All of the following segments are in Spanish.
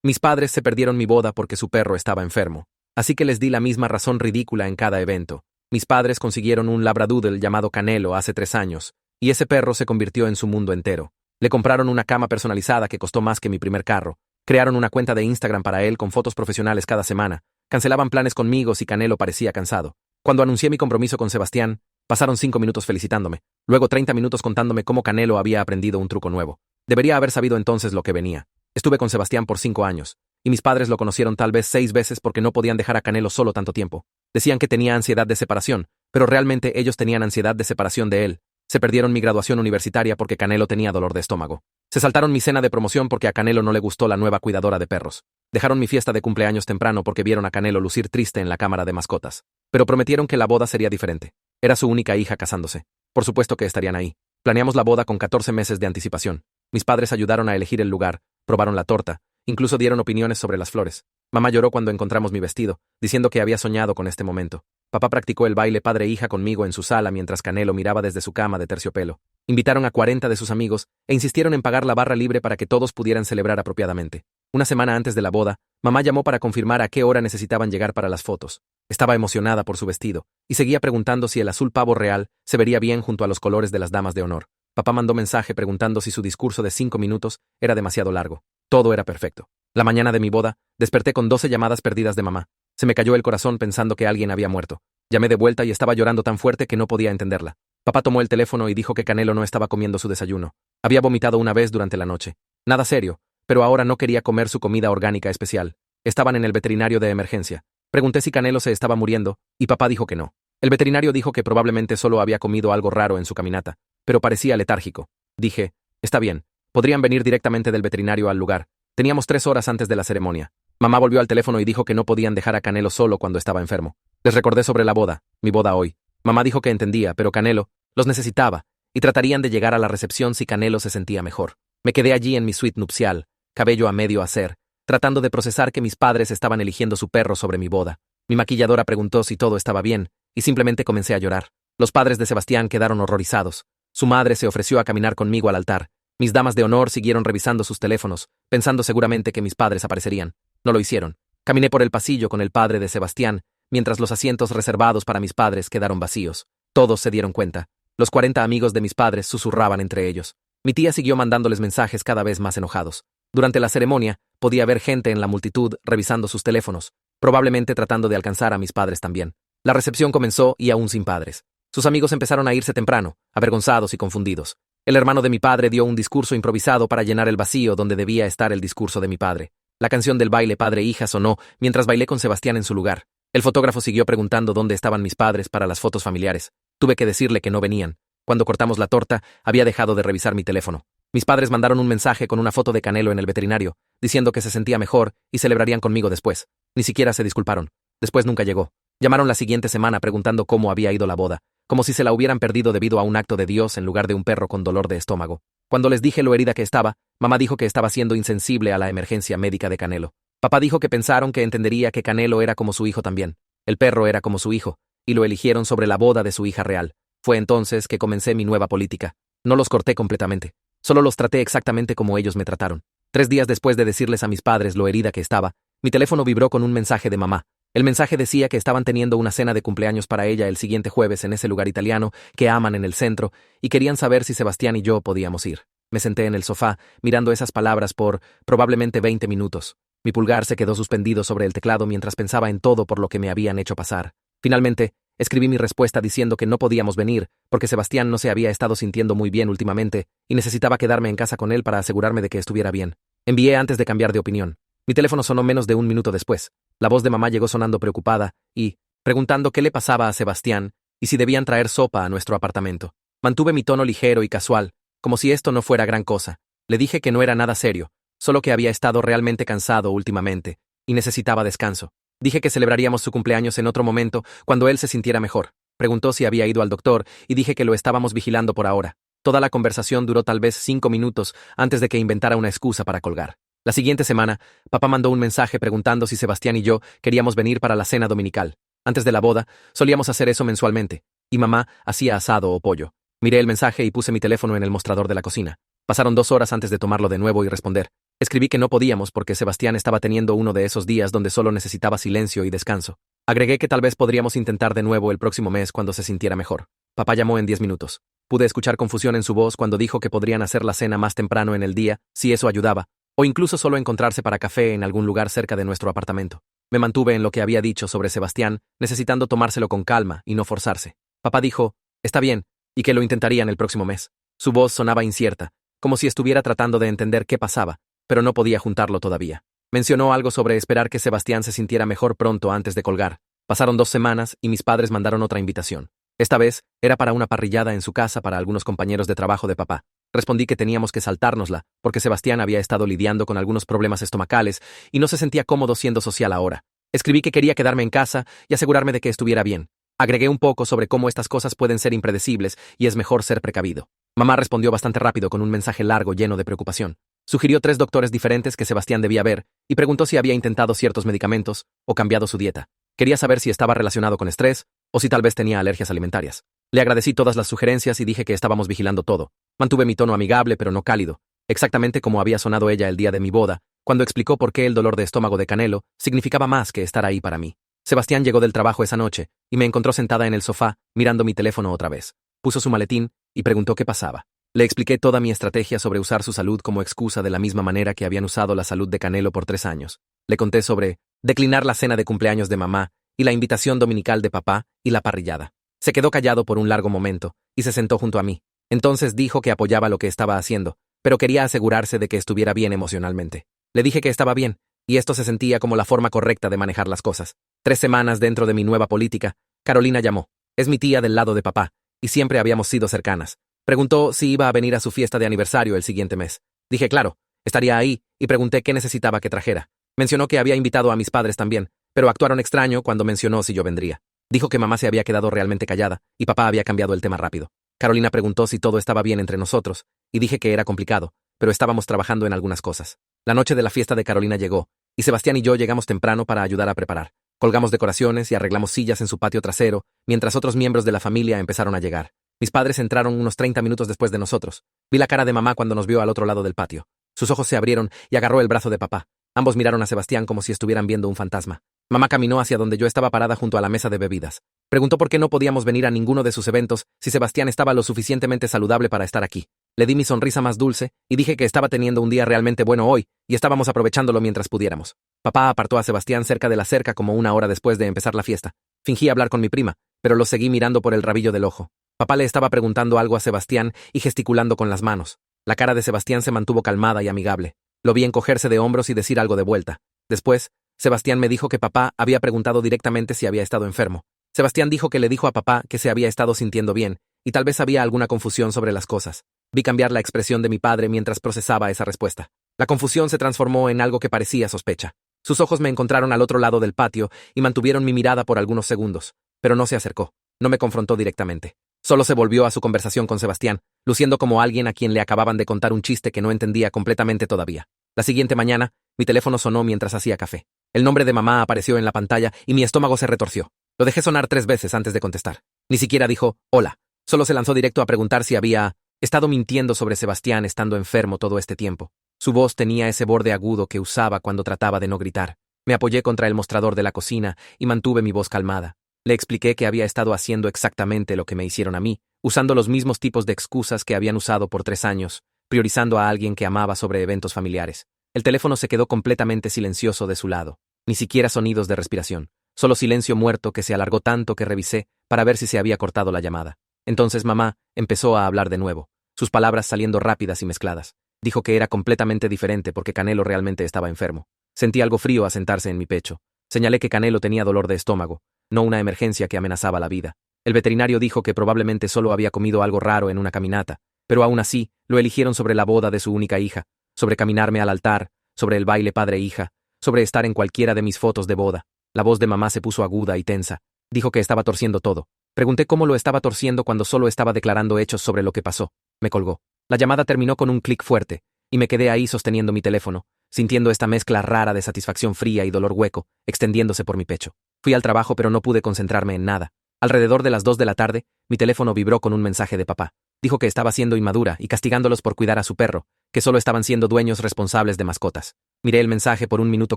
Mis padres se perdieron mi boda porque su perro estaba enfermo. Así que les di la misma razón ridícula en cada evento. Mis padres consiguieron un labradoodle llamado Canelo hace 3 años, y ese perro se convirtió en su mundo entero. Le compraron una cama personalizada que costó más que mi primer carro. Crearon una cuenta de Instagram para él con fotos profesionales cada semana. Cancelaban planes conmigo si Canelo parecía cansado. Cuando anuncié mi compromiso con Sebastián, pasaron 5 minutos felicitándome, luego 30 minutos contándome cómo Canelo había aprendido un truco nuevo. Debería haber sabido entonces lo que venía. Estuve con Sebastián por 5 años, y mis padres lo conocieron tal vez 6 veces porque no podían dejar a Canelo solo tanto tiempo. Decían que tenía ansiedad de separación, pero realmente ellos tenían ansiedad de separación de él. Se perdieron mi graduación universitaria porque Canelo tenía dolor de estómago. Se saltaron mi cena de promoción porque a Canelo no le gustó la nueva cuidadora de perros. Dejaron mi fiesta de cumpleaños temprano porque vieron a Canelo lucir triste en la cámara de mascotas. Pero prometieron que la boda sería diferente. Era su única hija casándose. Por supuesto que estarían ahí. Planeamos la boda con 14 meses de anticipación. Mis padres ayudaron a elegir el lugar, probaron la torta, incluso dieron opiniones sobre las flores. Mamá lloró cuando encontramos mi vestido, diciendo que había soñado con este momento. Papá practicó el baile padre-hija conmigo en su sala mientras Canelo miraba desde su cama de terciopelo. Invitaron a 40 de sus amigos e insistieron en pagar la barra libre para que todos pudieran celebrar apropiadamente. Una semana antes de la boda, mamá llamó para confirmar a qué hora necesitaban llegar para las fotos. Estaba emocionada por su vestido, y seguía preguntando si el azul pavo real se vería bien junto a los colores de las damas de honor. Papá mandó mensaje preguntando si su discurso de 5 minutos era demasiado largo. Todo era perfecto. La mañana de mi boda, desperté con 12 llamadas perdidas de mamá. Se me cayó el corazón pensando que alguien había muerto. Llamé de vuelta y estaba llorando tan fuerte que no podía entenderla. Papá tomó el teléfono y dijo que Canelo no estaba comiendo su desayuno. Había vomitado una vez durante la noche. Nada serio, pero ahora no quería comer su comida orgánica especial. Estaban en el veterinario de emergencia. Pregunté si Canelo se estaba muriendo, y papá dijo que no. El veterinario dijo que probablemente solo había comido algo raro en su caminata, pero parecía letárgico. Dije, está bien, podrían venir directamente del veterinario al lugar. Teníamos 3 horas antes de la ceremonia. Mamá volvió al teléfono y dijo que no podían dejar a Canelo solo cuando estaba enfermo. Les recordé sobre la boda, mi boda hoy. Mamá dijo que entendía, pero Canelo los necesitaba, y tratarían de llegar a la recepción si Canelo se sentía mejor. Me quedé allí en mi suite nupcial, cabello a medio hacer, tratando de procesar que mis padres estaban eligiendo su perro sobre mi boda. Mi maquilladora preguntó si todo estaba bien, y simplemente comencé a llorar. Los padres de Sebastián quedaron horrorizados. Su madre se ofreció a caminar conmigo al altar. Mis damas de honor siguieron revisando sus teléfonos, pensando seguramente que mis padres aparecerían. No lo hicieron. Caminé por el pasillo con el padre de Sebastián, mientras los asientos reservados para mis padres quedaron vacíos. Todos se dieron cuenta. Los 40 amigos de mis padres susurraban entre ellos. Mi tía siguió mandándoles mensajes cada vez más enojados. Durante la ceremonia, podía ver gente en la multitud revisando sus teléfonos, probablemente tratando de alcanzar a mis padres también. La recepción comenzó y aún sin padres. Sus amigos empezaron a irse temprano, avergonzados y confundidos. El hermano de mi padre dio un discurso improvisado para llenar el vacío donde debía estar el discurso de mi padre. La canción del baile padre-hija sonó mientras bailé con Sebastián en su lugar. El fotógrafo siguió preguntando dónde estaban mis padres para las fotos familiares. Tuve que decirle que no venían. Cuando cortamos la torta, había dejado de revisar mi teléfono. Mis padres mandaron un mensaje con una foto de Canelo en el veterinario, diciendo que se sentía mejor y celebrarían conmigo después. Ni siquiera se disculparon. Después nunca llegó. Llamaron la siguiente semana preguntando cómo había ido la boda, como si se la hubieran perdido debido a un acto de Dios en lugar de un perro con dolor de estómago. Cuando les dije lo herida que estaba, mamá dijo que estaba siendo insensible a la emergencia médica de Canelo. Papá dijo que pensaron que entendería que Canelo era como su hijo también. El perro era como su hijo, y lo eligieron sobre la boda de su hija real. Fue entonces que comencé mi nueva política. No los corté completamente. Solo los traté exactamente como ellos me trataron. 3 días después de decirles a mis padres lo herida que estaba, mi teléfono vibró con un mensaje de mamá. El mensaje decía que estaban teniendo una cena de cumpleaños para ella el siguiente jueves en ese lugar italiano que aman en el centro y querían saber si Sebastián y yo podíamos ir. Me senté en el sofá, mirando esas palabras por probablemente 20 minutos. Mi pulgar se quedó suspendido sobre el teclado mientras pensaba en todo por lo que me habían hecho pasar. Finalmente, escribí mi respuesta diciendo que no podíamos venir porque Sebastián no se había estado sintiendo muy bien últimamente y necesitaba quedarme en casa con él para asegurarme de que estuviera bien. Envié antes de cambiar de opinión. Mi teléfono sonó menos de 1 minuto después. La voz de mamá llegó sonando preocupada y preguntando qué le pasaba a Sebastián y si debían traer sopa a nuestro apartamento. Mantuve mi tono ligero y casual, como si esto no fuera gran cosa. Le dije que no era nada serio, solo que había estado realmente cansado últimamente y necesitaba descanso. Dije que celebraríamos su cumpleaños en otro momento, cuando él se sintiera mejor. Preguntó si había ido al doctor y dije que lo estábamos vigilando por ahora. Toda la conversación duró tal vez 5 minutos antes de que inventara una excusa para colgar. La siguiente semana, papá mandó un mensaje preguntando si Sebastián y yo queríamos venir para la cena dominical. Antes de la boda, solíamos hacer eso mensualmente, y mamá hacía asado o pollo. Miré el mensaje y puse mi teléfono en el mostrador de la cocina. Pasaron 2 horas antes de tomarlo de nuevo y responder. Escribí que no podíamos porque Sebastián estaba teniendo uno de esos días donde solo necesitaba silencio y descanso. Agregué que tal vez podríamos intentar de nuevo el próximo mes cuando se sintiera mejor. Papá llamó en 10 minutos. Pude escuchar confusión en su voz cuando dijo que podrían hacer la cena más temprano en el día, si eso ayudaba, o incluso solo encontrarse para café en algún lugar cerca de nuestro apartamento. Me mantuve en lo que había dicho sobre Sebastián, necesitando tomárselo con calma y no forzarse. Papá dijo, está bien, y que lo intentarían el próximo mes. Su voz sonaba incierta, como si estuviera tratando de entender qué pasaba, pero no podía juntarlo todavía. Mencionó algo sobre esperar que Sebastián se sintiera mejor pronto antes de colgar. Pasaron 2 semanas y mis padres mandaron otra invitación. Esta vez era para una parrillada en su casa para algunos compañeros de trabajo de papá. Respondí que teníamos que saltárnosla, porque Sebastián había estado lidiando con algunos problemas estomacales y no se sentía cómodo siendo social ahora. Escribí que quería quedarme en casa y asegurarme de que estuviera bien. Agregué un poco sobre cómo estas cosas pueden ser impredecibles y es mejor ser precavido. Mamá respondió bastante rápido con un mensaje largo lleno de preocupación. Sugirió 3 doctores diferentes que Sebastián debía ver y preguntó si había intentado ciertos medicamentos o cambiado su dieta. Quería saber si estaba relacionado con estrés o si tal vez tenía alergias alimentarias. Le agradecí todas las sugerencias y dije que estábamos vigilando todo. Mantuve mi tono amigable pero no cálido, exactamente como había sonado ella el día de mi boda, cuando explicó por qué el dolor de estómago de Canelo significaba más que estar ahí para mí. Sebastián llegó del trabajo esa noche y me encontró sentada en el sofá, mirando mi teléfono otra vez. Puso su maletín y preguntó qué pasaba. Le expliqué toda mi estrategia sobre usar su salud como excusa de la misma manera que habían usado la salud de Canelo por 3 años. Le conté sobre declinar la cena de cumpleaños de mamá y la invitación dominical de papá y la parrillada. Se quedó callado por un largo momento y se sentó junto a mí. Entonces dijo que apoyaba lo que estaba haciendo, pero quería asegurarse de que estuviera bien emocionalmente. Le dije que estaba bien, y esto se sentía como la forma correcta de manejar las cosas. 3 semanas dentro de mi nueva política, Carolina llamó. Es mi tía del lado de papá, y siempre habíamos sido cercanas. Preguntó si iba a venir a su fiesta de aniversario el siguiente mes. Dije claro, estaría ahí, y pregunté qué necesitaba que trajera. Mencionó que había invitado a mis padres también, pero actuaron extraño cuando mencionó si yo vendría. Dijo que mamá se había quedado realmente callada, y papá había cambiado el tema rápido. Carolina preguntó si todo estaba bien entre nosotros, y dije que era complicado, pero estábamos trabajando en algunas cosas. La noche de la fiesta de Carolina llegó, y Sebastián y yo llegamos temprano para ayudar a preparar. Colgamos decoraciones y arreglamos sillas en su patio trasero, mientras otros miembros de la familia empezaron a llegar. Mis padres entraron unos 30 minutos después de nosotros. Vi la cara de mamá cuando nos vio al otro lado del patio. Sus ojos se abrieron y agarró el brazo de papá. Ambos miraron a Sebastián como si estuvieran viendo un fantasma. Mamá caminó hacia donde yo estaba parada junto a la mesa de bebidas. Preguntó por qué no podíamos venir a ninguno de sus eventos si Sebastián estaba lo suficientemente saludable para estar aquí. Le di mi sonrisa más dulce y dije que estaba teniendo un día realmente bueno hoy y estábamos aprovechándolo mientras pudiéramos. Papá apartó a Sebastián cerca de la cerca como 1 hora después de empezar la fiesta. Fingí hablar con mi prima, pero lo seguí mirando por el rabillo del ojo. Papá le estaba preguntando algo a Sebastián y gesticulando con las manos. La cara de Sebastián se mantuvo calmada y amigable. Lo vi encogerse de hombros y decir algo de vuelta. Después, Sebastián me dijo que papá había preguntado directamente si había estado enfermo. Sebastián dijo que le dijo a papá que se había estado sintiendo bien, y tal vez había alguna confusión sobre las cosas. Vi cambiar la expresión de mi padre mientras procesaba esa respuesta. La confusión se transformó en algo que parecía sospecha. Sus ojos me encontraron al otro lado del patio y mantuvieron mi mirada por algunos segundos, pero no se acercó. No me confrontó directamente. Solo se volvió a su conversación con Sebastián, luciendo como alguien a quien le acababan de contar un chiste que no entendía completamente todavía. La siguiente mañana, mi teléfono sonó mientras hacía café. El nombre de mamá apareció en la pantalla y mi estómago se retorció. Lo dejé sonar 3 veces antes de contestar. Ni siquiera dijo, hola. Solo se lanzó directo a preguntar si había estado mintiendo sobre Sebastián estando enfermo todo este tiempo. Su voz tenía ese borde agudo que usaba cuando trataba de no gritar. Me apoyé contra el mostrador de la cocina y mantuve mi voz calmada. Le expliqué que había estado haciendo exactamente lo que me hicieron a mí, usando los mismos tipos de excusas que habían usado por 3 años, priorizando a alguien que amaba sobre eventos familiares. El teléfono se quedó completamente silencioso de su lado. Ni siquiera sonidos de respiración. Solo silencio muerto que se alargó tanto que revisé para ver si se había cortado la llamada. Entonces mamá empezó a hablar de nuevo, sus palabras saliendo rápidas y mezcladas. Dijo que era completamente diferente porque Canelo realmente estaba enfermo. Sentí algo frío asentarse en mi pecho. Señalé que Canelo tenía dolor de estómago, no una emergencia que amenazaba la vida. El veterinario dijo que probablemente solo había comido algo raro en una caminata, pero aún así lo eligieron sobre la boda de su única hija, sobre caminarme al altar, sobre el baile padre-hija, sobre estar en cualquiera de mis fotos de boda. La voz de mamá se puso aguda y tensa. Dijo que estaba torciendo todo. Pregunté cómo lo estaba torciendo cuando solo estaba declarando hechos sobre lo que pasó. Me colgó. La llamada terminó con un clic fuerte, y me quedé ahí sosteniendo mi teléfono, sintiendo esta mezcla rara de satisfacción fría y dolor hueco, extendiéndose por mi pecho. Fui al trabajo pero no pude concentrarme en nada. Alrededor de las 2 de la tarde, mi teléfono vibró con un mensaje de papá. Dijo que estaba siendo inmadura y castigándolos por cuidar a su perro, que solo estaban siendo dueños responsables de mascotas. Miré el mensaje por un minuto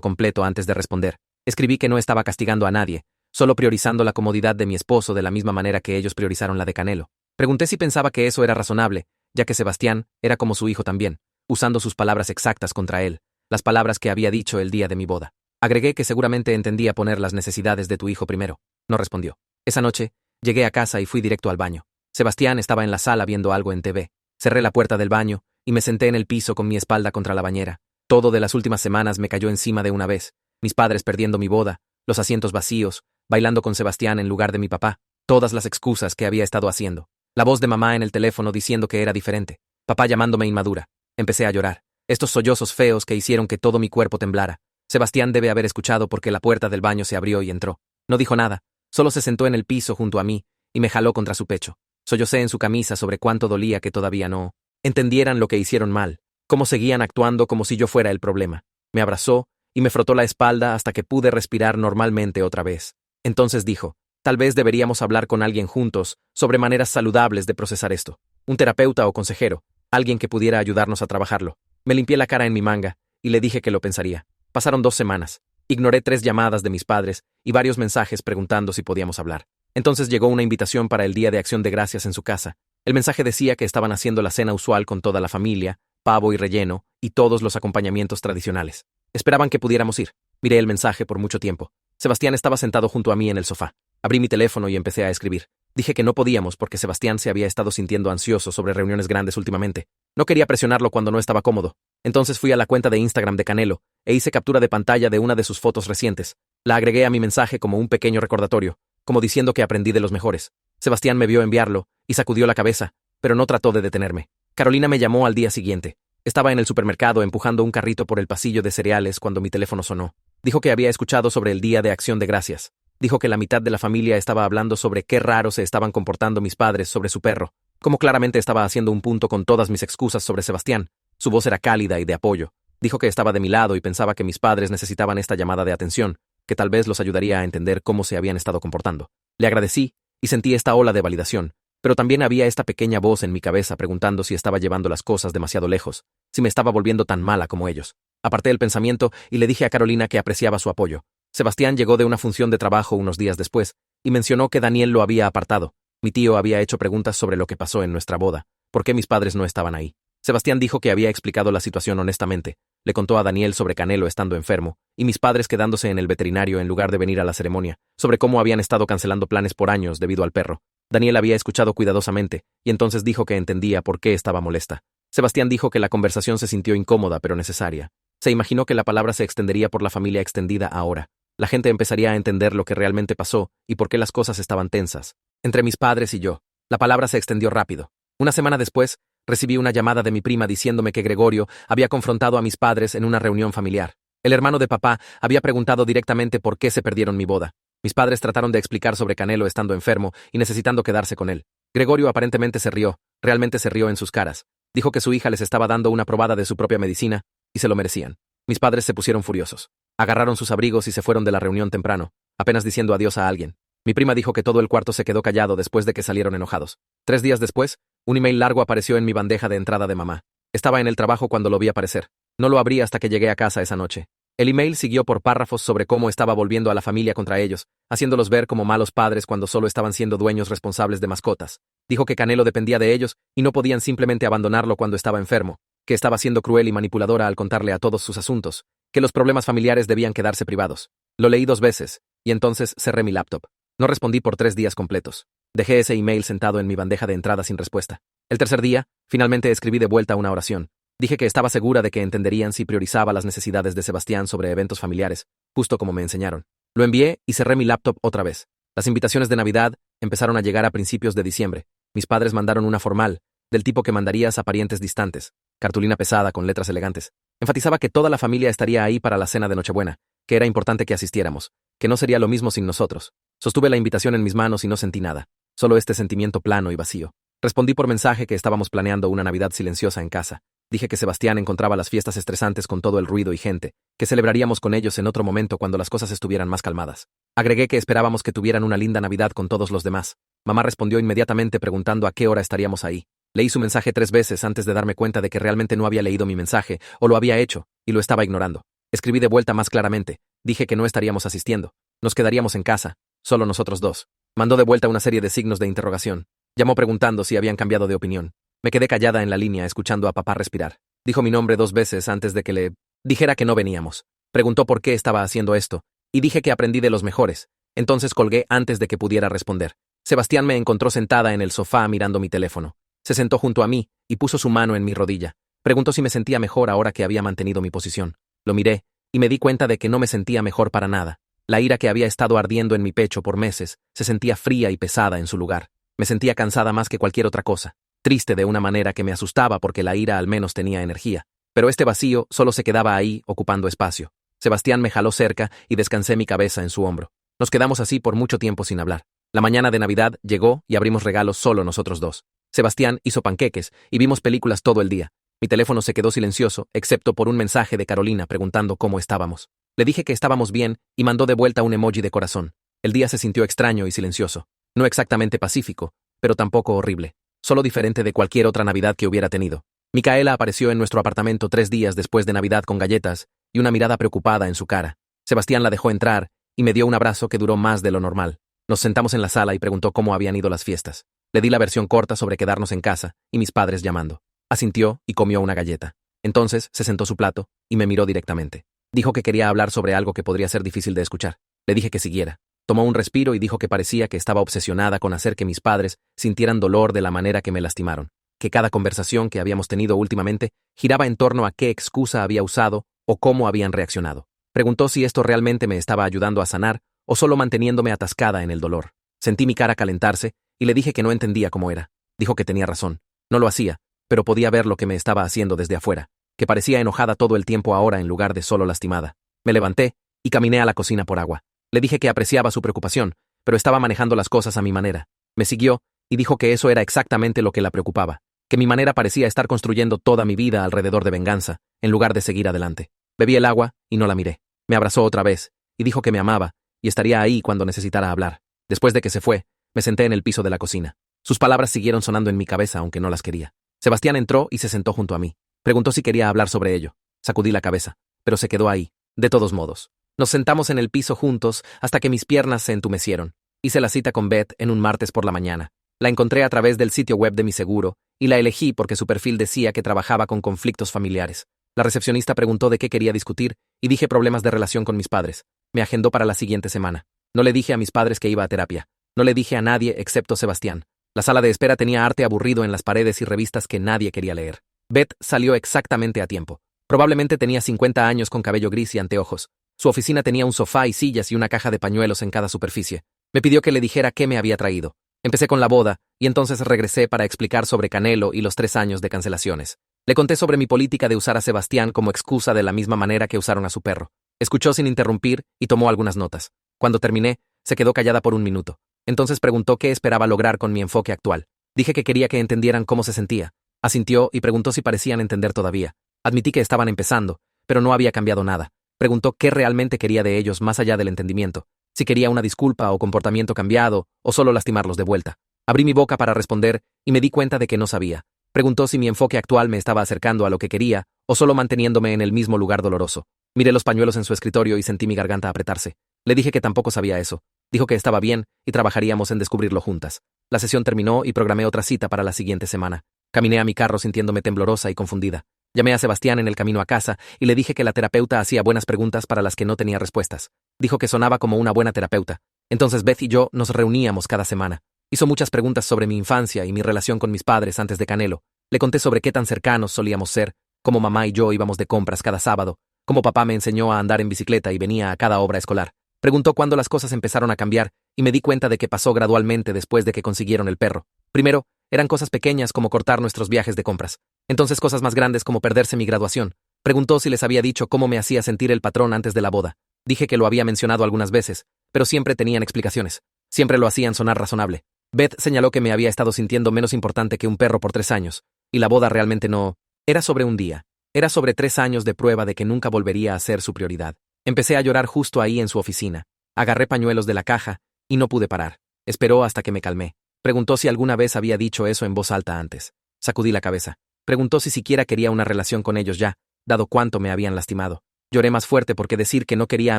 completo antes de responder. Escribí que no estaba castigando a nadie, solo priorizando la comodidad de mi esposo de la misma manera que ellos priorizaron la de Canelo. Pregunté si pensaba que eso era razonable, ya que Sebastián era como su hijo también, usando sus palabras exactas contra él, las palabras que había dicho el día de mi boda. Agregué que seguramente entendía poner las necesidades de tu hijo primero. No respondió. Esa noche, llegué a casa y fui directo al baño. Sebastián estaba en la sala viendo algo en TV. Cerré la puerta del baño y me senté en el piso con mi espalda contra la bañera. Todo de las últimas semanas me cayó encima de una vez. Mis padres perdiendo mi boda, los asientos vacíos, bailando con Sebastián en lugar de mi papá, todas las excusas que había estado haciendo. La voz de mamá en el teléfono diciendo que era diferente. Papá llamándome inmadura. Empecé a llorar. Estos sollozos feos que hicieron que todo mi cuerpo temblara. Sebastián debe haber escuchado porque la puerta del baño se abrió y entró. No dijo nada, solo se sentó en el piso junto a mí y me jaló contra su pecho. Sollocé en su camisa sobre cuánto dolía que todavía no entendieran lo que hicieron mal, cómo seguían actuando como si yo fuera el problema. Me abrazó y me frotó la espalda hasta que pude respirar normalmente otra vez. Entonces dijo, tal vez deberíamos hablar con alguien juntos sobre maneras saludables de procesar esto. Un terapeuta o consejero, alguien que pudiera ayudarnos a trabajarlo. Me limpié la cara en mi manga y le dije que lo pensaría. Pasaron 2 semanas. Ignoré 3 llamadas de mis padres y varios mensajes preguntando si podíamos hablar. Entonces llegó una invitación para el Día de Acción de Gracias en su casa. El mensaje decía que estaban haciendo la cena usual con toda la familia, pavo y relleno, y todos los acompañamientos tradicionales. Esperaban que pudiéramos ir. Miré el mensaje por mucho tiempo. Sebastián estaba sentado junto a mí en el sofá. Abrí mi teléfono y empecé a escribir. Dije que no podíamos porque Sebastián se había estado sintiendo ansioso sobre reuniones grandes últimamente. No quería presionarlo cuando no estaba cómodo. Entonces fui a la cuenta de Instagram de Canelo e hice captura de pantalla de una de sus fotos recientes. La agregué a mi mensaje como un pequeño recordatorio, como diciendo que aprendí de los mejores. Sebastián me vio enviarlo y sacudió la cabeza, pero no trató de detenerme. Carolina me llamó al día siguiente. Estaba en el supermercado empujando un carrito por el pasillo de cereales cuando mi teléfono sonó. Dijo que había escuchado sobre el Día de Acción de Gracias. Dijo que la mitad de la familia estaba hablando sobre qué raro se estaban comportando mis padres sobre su perro, como claramente estaba haciendo un punto con todas mis excusas sobre Sebastián. Su voz era cálida y de apoyo. Dijo que estaba de mi lado y pensaba que mis padres necesitaban esta llamada de atención, que tal vez los ayudaría a entender cómo se habían estado comportando. Le agradecí y sentí esta ola de validación, pero también había esta pequeña voz en mi cabeza preguntando si estaba llevando las cosas demasiado lejos, si me estaba volviendo tan mala como ellos. Aparté el pensamiento y le dije a Carolina que apreciaba su apoyo. Sebastián llegó de una función de trabajo unos días después y mencionó que Daniel lo había apartado. Mi tío había hecho preguntas sobre lo que pasó en nuestra boda, por qué mis padres no estaban ahí. Sebastián dijo que había explicado la situación honestamente. Le contó a Daniel sobre Canelo estando enfermo, y mis padres quedándose en el veterinario en lugar de venir a la ceremonia, sobre cómo habían estado cancelando planes por años debido al perro. Daniel había escuchado cuidadosamente, y entonces dijo que entendía por qué estaba molesta. Sebastián dijo que la conversación se sintió incómoda pero necesaria. Se imaginó que la palabra se extendería por la familia extendida ahora. La gente empezaría a entender lo que realmente pasó y por qué las cosas estaban tensas. Entre mis padres y yo, la palabra se extendió rápido. Una semana después, recibí una llamada de mi prima diciéndome que Gregorio había confrontado a mis padres en una reunión familiar. El hermano de papá había preguntado directamente por qué se perdieron mi boda. Mis padres trataron de explicar sobre Canelo estando enfermo y necesitando quedarse con él. Gregorio aparentemente se rió, realmente se rió en sus caras. Dijo que su hija les estaba dando una probada de su propia medicina y se lo merecían. Mis padres se pusieron furiosos. Agarraron sus abrigos y se fueron de la reunión temprano, apenas diciendo adiós a alguien. Mi prima dijo que todo el cuarto se quedó callado después de que salieron enojados. 3 días después, un email largo apareció en mi bandeja de entrada de mamá. Estaba en el trabajo cuando lo vi aparecer. No lo abrí hasta que llegué a casa esa noche. El email siguió por párrafos sobre cómo estaba volviendo a la familia contra ellos, haciéndolos ver como malos padres cuando solo estaban siendo dueños responsables de mascotas. Dijo que Canelo dependía de ellos y no podían simplemente abandonarlo cuando estaba enfermo, que estaba siendo cruel y manipuladora al contarle a todos sus asuntos, que los problemas familiares debían quedarse privados. Lo leí 2 veces, y entonces cerré mi laptop. No respondí por 3 días completos. Dejé ese email sentado en mi bandeja de entrada sin respuesta. El tercer día, finalmente escribí de vuelta una oración. Dije que estaba segura de que entenderían si priorizaba las necesidades de Sebastián sobre eventos familiares, justo como me enseñaron. Lo envié y cerré mi laptop otra vez. Las invitaciones de Navidad empezaron a llegar a principios de diciembre. Mis padres mandaron una formal, del tipo que mandarías a parientes distantes, cartulina pesada con letras elegantes. Enfatizaba que toda la familia estaría ahí para la cena de Nochebuena, que era importante que asistiéramos, que no sería lo mismo sin nosotros. Sostuve la invitación en mis manos y no sentí nada, solo este sentimiento plano y vacío. Respondí por mensaje que estábamos planeando una Navidad silenciosa en casa. Dije que Sebastián encontraba las fiestas estresantes con todo el ruido y gente, que celebraríamos con ellos en otro momento cuando las cosas estuvieran más calmadas. Agregué que esperábamos que tuvieran una linda Navidad con todos los demás. Mamá respondió inmediatamente preguntando a qué hora estaríamos ahí. Leí su mensaje 3 veces antes de darme cuenta de que realmente no había leído mi mensaje, o lo había hecho, y lo estaba ignorando. Escribí de vuelta más claramente. Dije que no estaríamos asistiendo. Nos quedaríamos en casa, solo nosotros dos. Mandó de vuelta una serie de signos de interrogación. Llamó preguntando si habían cambiado de opinión. Me quedé callada en la línea escuchando a papá respirar. Dijo mi nombre 2 veces antes de que le dijera que no veníamos. Preguntó por qué estaba haciendo esto, y dije que aprendí de los mejores. Entonces colgué antes de que pudiera responder. Sebastián me encontró sentada en el sofá mirando mi teléfono. Se sentó junto a mí y puso su mano en mi rodilla. Preguntó si me sentía mejor ahora que había mantenido mi posición. Lo miré, y me di cuenta de que no me sentía mejor para nada. La ira que había estado ardiendo en mi pecho por meses se sentía fría y pesada en su lugar. Me sentía cansada más que cualquier otra cosa. Triste de una manera que me asustaba porque la ira al menos tenía energía. Pero este vacío solo se quedaba ahí, ocupando espacio. Sebastián me jaló cerca y descansé mi cabeza en su hombro. Nos quedamos así por mucho tiempo sin hablar. La mañana de Navidad llegó y abrimos regalos solo nosotros dos. Sebastián hizo panqueques y vimos películas todo el día. Mi teléfono se quedó silencioso, excepto por un mensaje de Carolina preguntando cómo estábamos. Le dije que estábamos bien y mandó de vuelta un emoji de corazón. El día se sintió extraño y silencioso. No exactamente pacífico, pero tampoco horrible. Solo diferente de cualquier otra Navidad que hubiera tenido. Micaela apareció en nuestro apartamento 3 días después de Navidad con galletas y una mirada preocupada en su cara. Sebastián la dejó entrar y me dio un abrazo que duró más de lo normal. Nos sentamos en la sala y preguntó cómo habían ido las fiestas. Le di la versión corta sobre quedarnos en casa y mis padres llamando. Asintió y comió una galleta. Entonces se sentó su plato y me miró directamente. Dijo que quería hablar sobre algo que podría ser difícil de escuchar. Le dije que siguiera. Tomó un respiro y dijo que parecía que estaba obsesionada con hacer que mis padres sintieran dolor de la manera que me lastimaron, que cada conversación que habíamos tenido últimamente giraba en torno a qué excusa había usado o cómo habían reaccionado. Preguntó si esto realmente me estaba ayudando a sanar o solo manteniéndome atascada en el dolor. Sentí mi cara calentarse y le dije que no entendía cómo era. Dijo que tenía razón. No lo hacía, pero podía ver lo que me estaba haciendo desde afuera, que parecía enojada todo el tiempo ahora en lugar de solo lastimada. Me levanté y caminé a la cocina por agua. Le dije que apreciaba su preocupación, pero estaba manejando las cosas a mi manera. Me siguió y dijo que eso era exactamente lo que la preocupaba, que mi manera parecía estar construyendo toda mi vida alrededor de venganza, en lugar de seguir adelante. Bebí el agua y no la miré. Me abrazó otra vez y dijo que me amaba y estaría ahí cuando necesitara hablar. Después de que se fue, me senté en el piso de la cocina. Sus palabras siguieron sonando en mi cabeza aunque no las quería. Sebastián entró y se sentó junto a mí. Preguntó si quería hablar sobre ello. Sacudí la cabeza, pero se quedó ahí, de todos modos. Nos sentamos en el piso juntos hasta que mis piernas se entumecieron. Hice la cita con Beth en un martes por la mañana. La encontré a través del sitio web de mi seguro y la elegí porque su perfil decía que trabajaba con conflictos familiares. La recepcionista preguntó de qué quería discutir y dije problemas de relación con mis padres. Me agendó para la siguiente semana. No le dije a mis padres que iba a terapia. No le dije a nadie excepto Sebastián. La sala de espera tenía arte aburrido en las paredes y revistas que nadie quería leer. Beth salió exactamente a tiempo. Probablemente tenía 50 años con cabello gris y anteojos. Su oficina tenía un sofá y sillas y una caja de pañuelos en cada superficie. Me pidió que le dijera qué me había traído. Empecé con la boda, y entonces regresé para explicar sobre Canelo y los 3 años de cancelaciones. Le conté sobre mi política de usar a Sebastián como excusa de la misma manera que usaron a su perro. Escuchó sin interrumpir y tomó algunas notas. Cuando terminé, se quedó callada por un minuto. Entonces preguntó qué esperaba lograr con mi enfoque actual. Dije que quería que entendieran cómo se sentía. Asintió y preguntó si parecían entender todavía. Admití que estaban empezando, pero no había cambiado nada. Preguntó qué realmente quería de ellos más allá del entendimiento, si quería una disculpa o comportamiento cambiado, o solo lastimarlos de vuelta. Abrí mi boca para responder y me di cuenta de que no sabía. Preguntó si mi enfoque actual me estaba acercando a lo que quería, o solo manteniéndome en el mismo lugar doloroso. Miré los pañuelos en su escritorio y sentí mi garganta apretarse. Le dije que tampoco sabía eso. Dijo que estaba bien y trabajaríamos en descubrirlo juntas. La sesión terminó y programé otra cita para la siguiente semana. Caminé a mi carro sintiéndome temblorosa y confundida. Llamé a Sebastián en el camino a casa y le dije que la terapeuta hacía buenas preguntas para las que no tenía respuestas. Dijo que sonaba como una buena terapeuta. Entonces Beth y yo nos reuníamos cada semana. Hizo muchas preguntas sobre mi infancia y mi relación con mis padres antes de Canelo. Le conté sobre qué tan cercanos solíamos ser, cómo mamá y yo íbamos de compras cada sábado, cómo papá me enseñó a andar en bicicleta y venía a cada obra escolar. Preguntó cuándo las cosas empezaron a cambiar y me di cuenta de que pasó gradualmente después de que consiguieron el perro. Primero, eran cosas pequeñas como cortar nuestros viajes de compras. Entonces cosas más grandes como perderse mi graduación. Preguntó si les había dicho cómo me hacía sentir el patrón antes de la boda. Dije que lo había mencionado algunas veces, pero siempre tenían explicaciones. Siempre lo hacían sonar razonable. Beth señaló que me había estado sintiendo menos importante que un perro por 3 años, y la boda realmente no era sobre un día. Era sobre 3 años de prueba de que nunca volvería a ser su prioridad. Empecé a llorar justo ahí en su oficina. Agarré pañuelos de la caja y no pude parar. Esperó hasta que me calmé. Preguntó si alguna vez había dicho eso en voz alta antes. Sacudí la cabeza. Preguntó si siquiera quería una relación con ellos ya, dado cuánto me habían lastimado. Lloré más fuerte porque decir que no quería a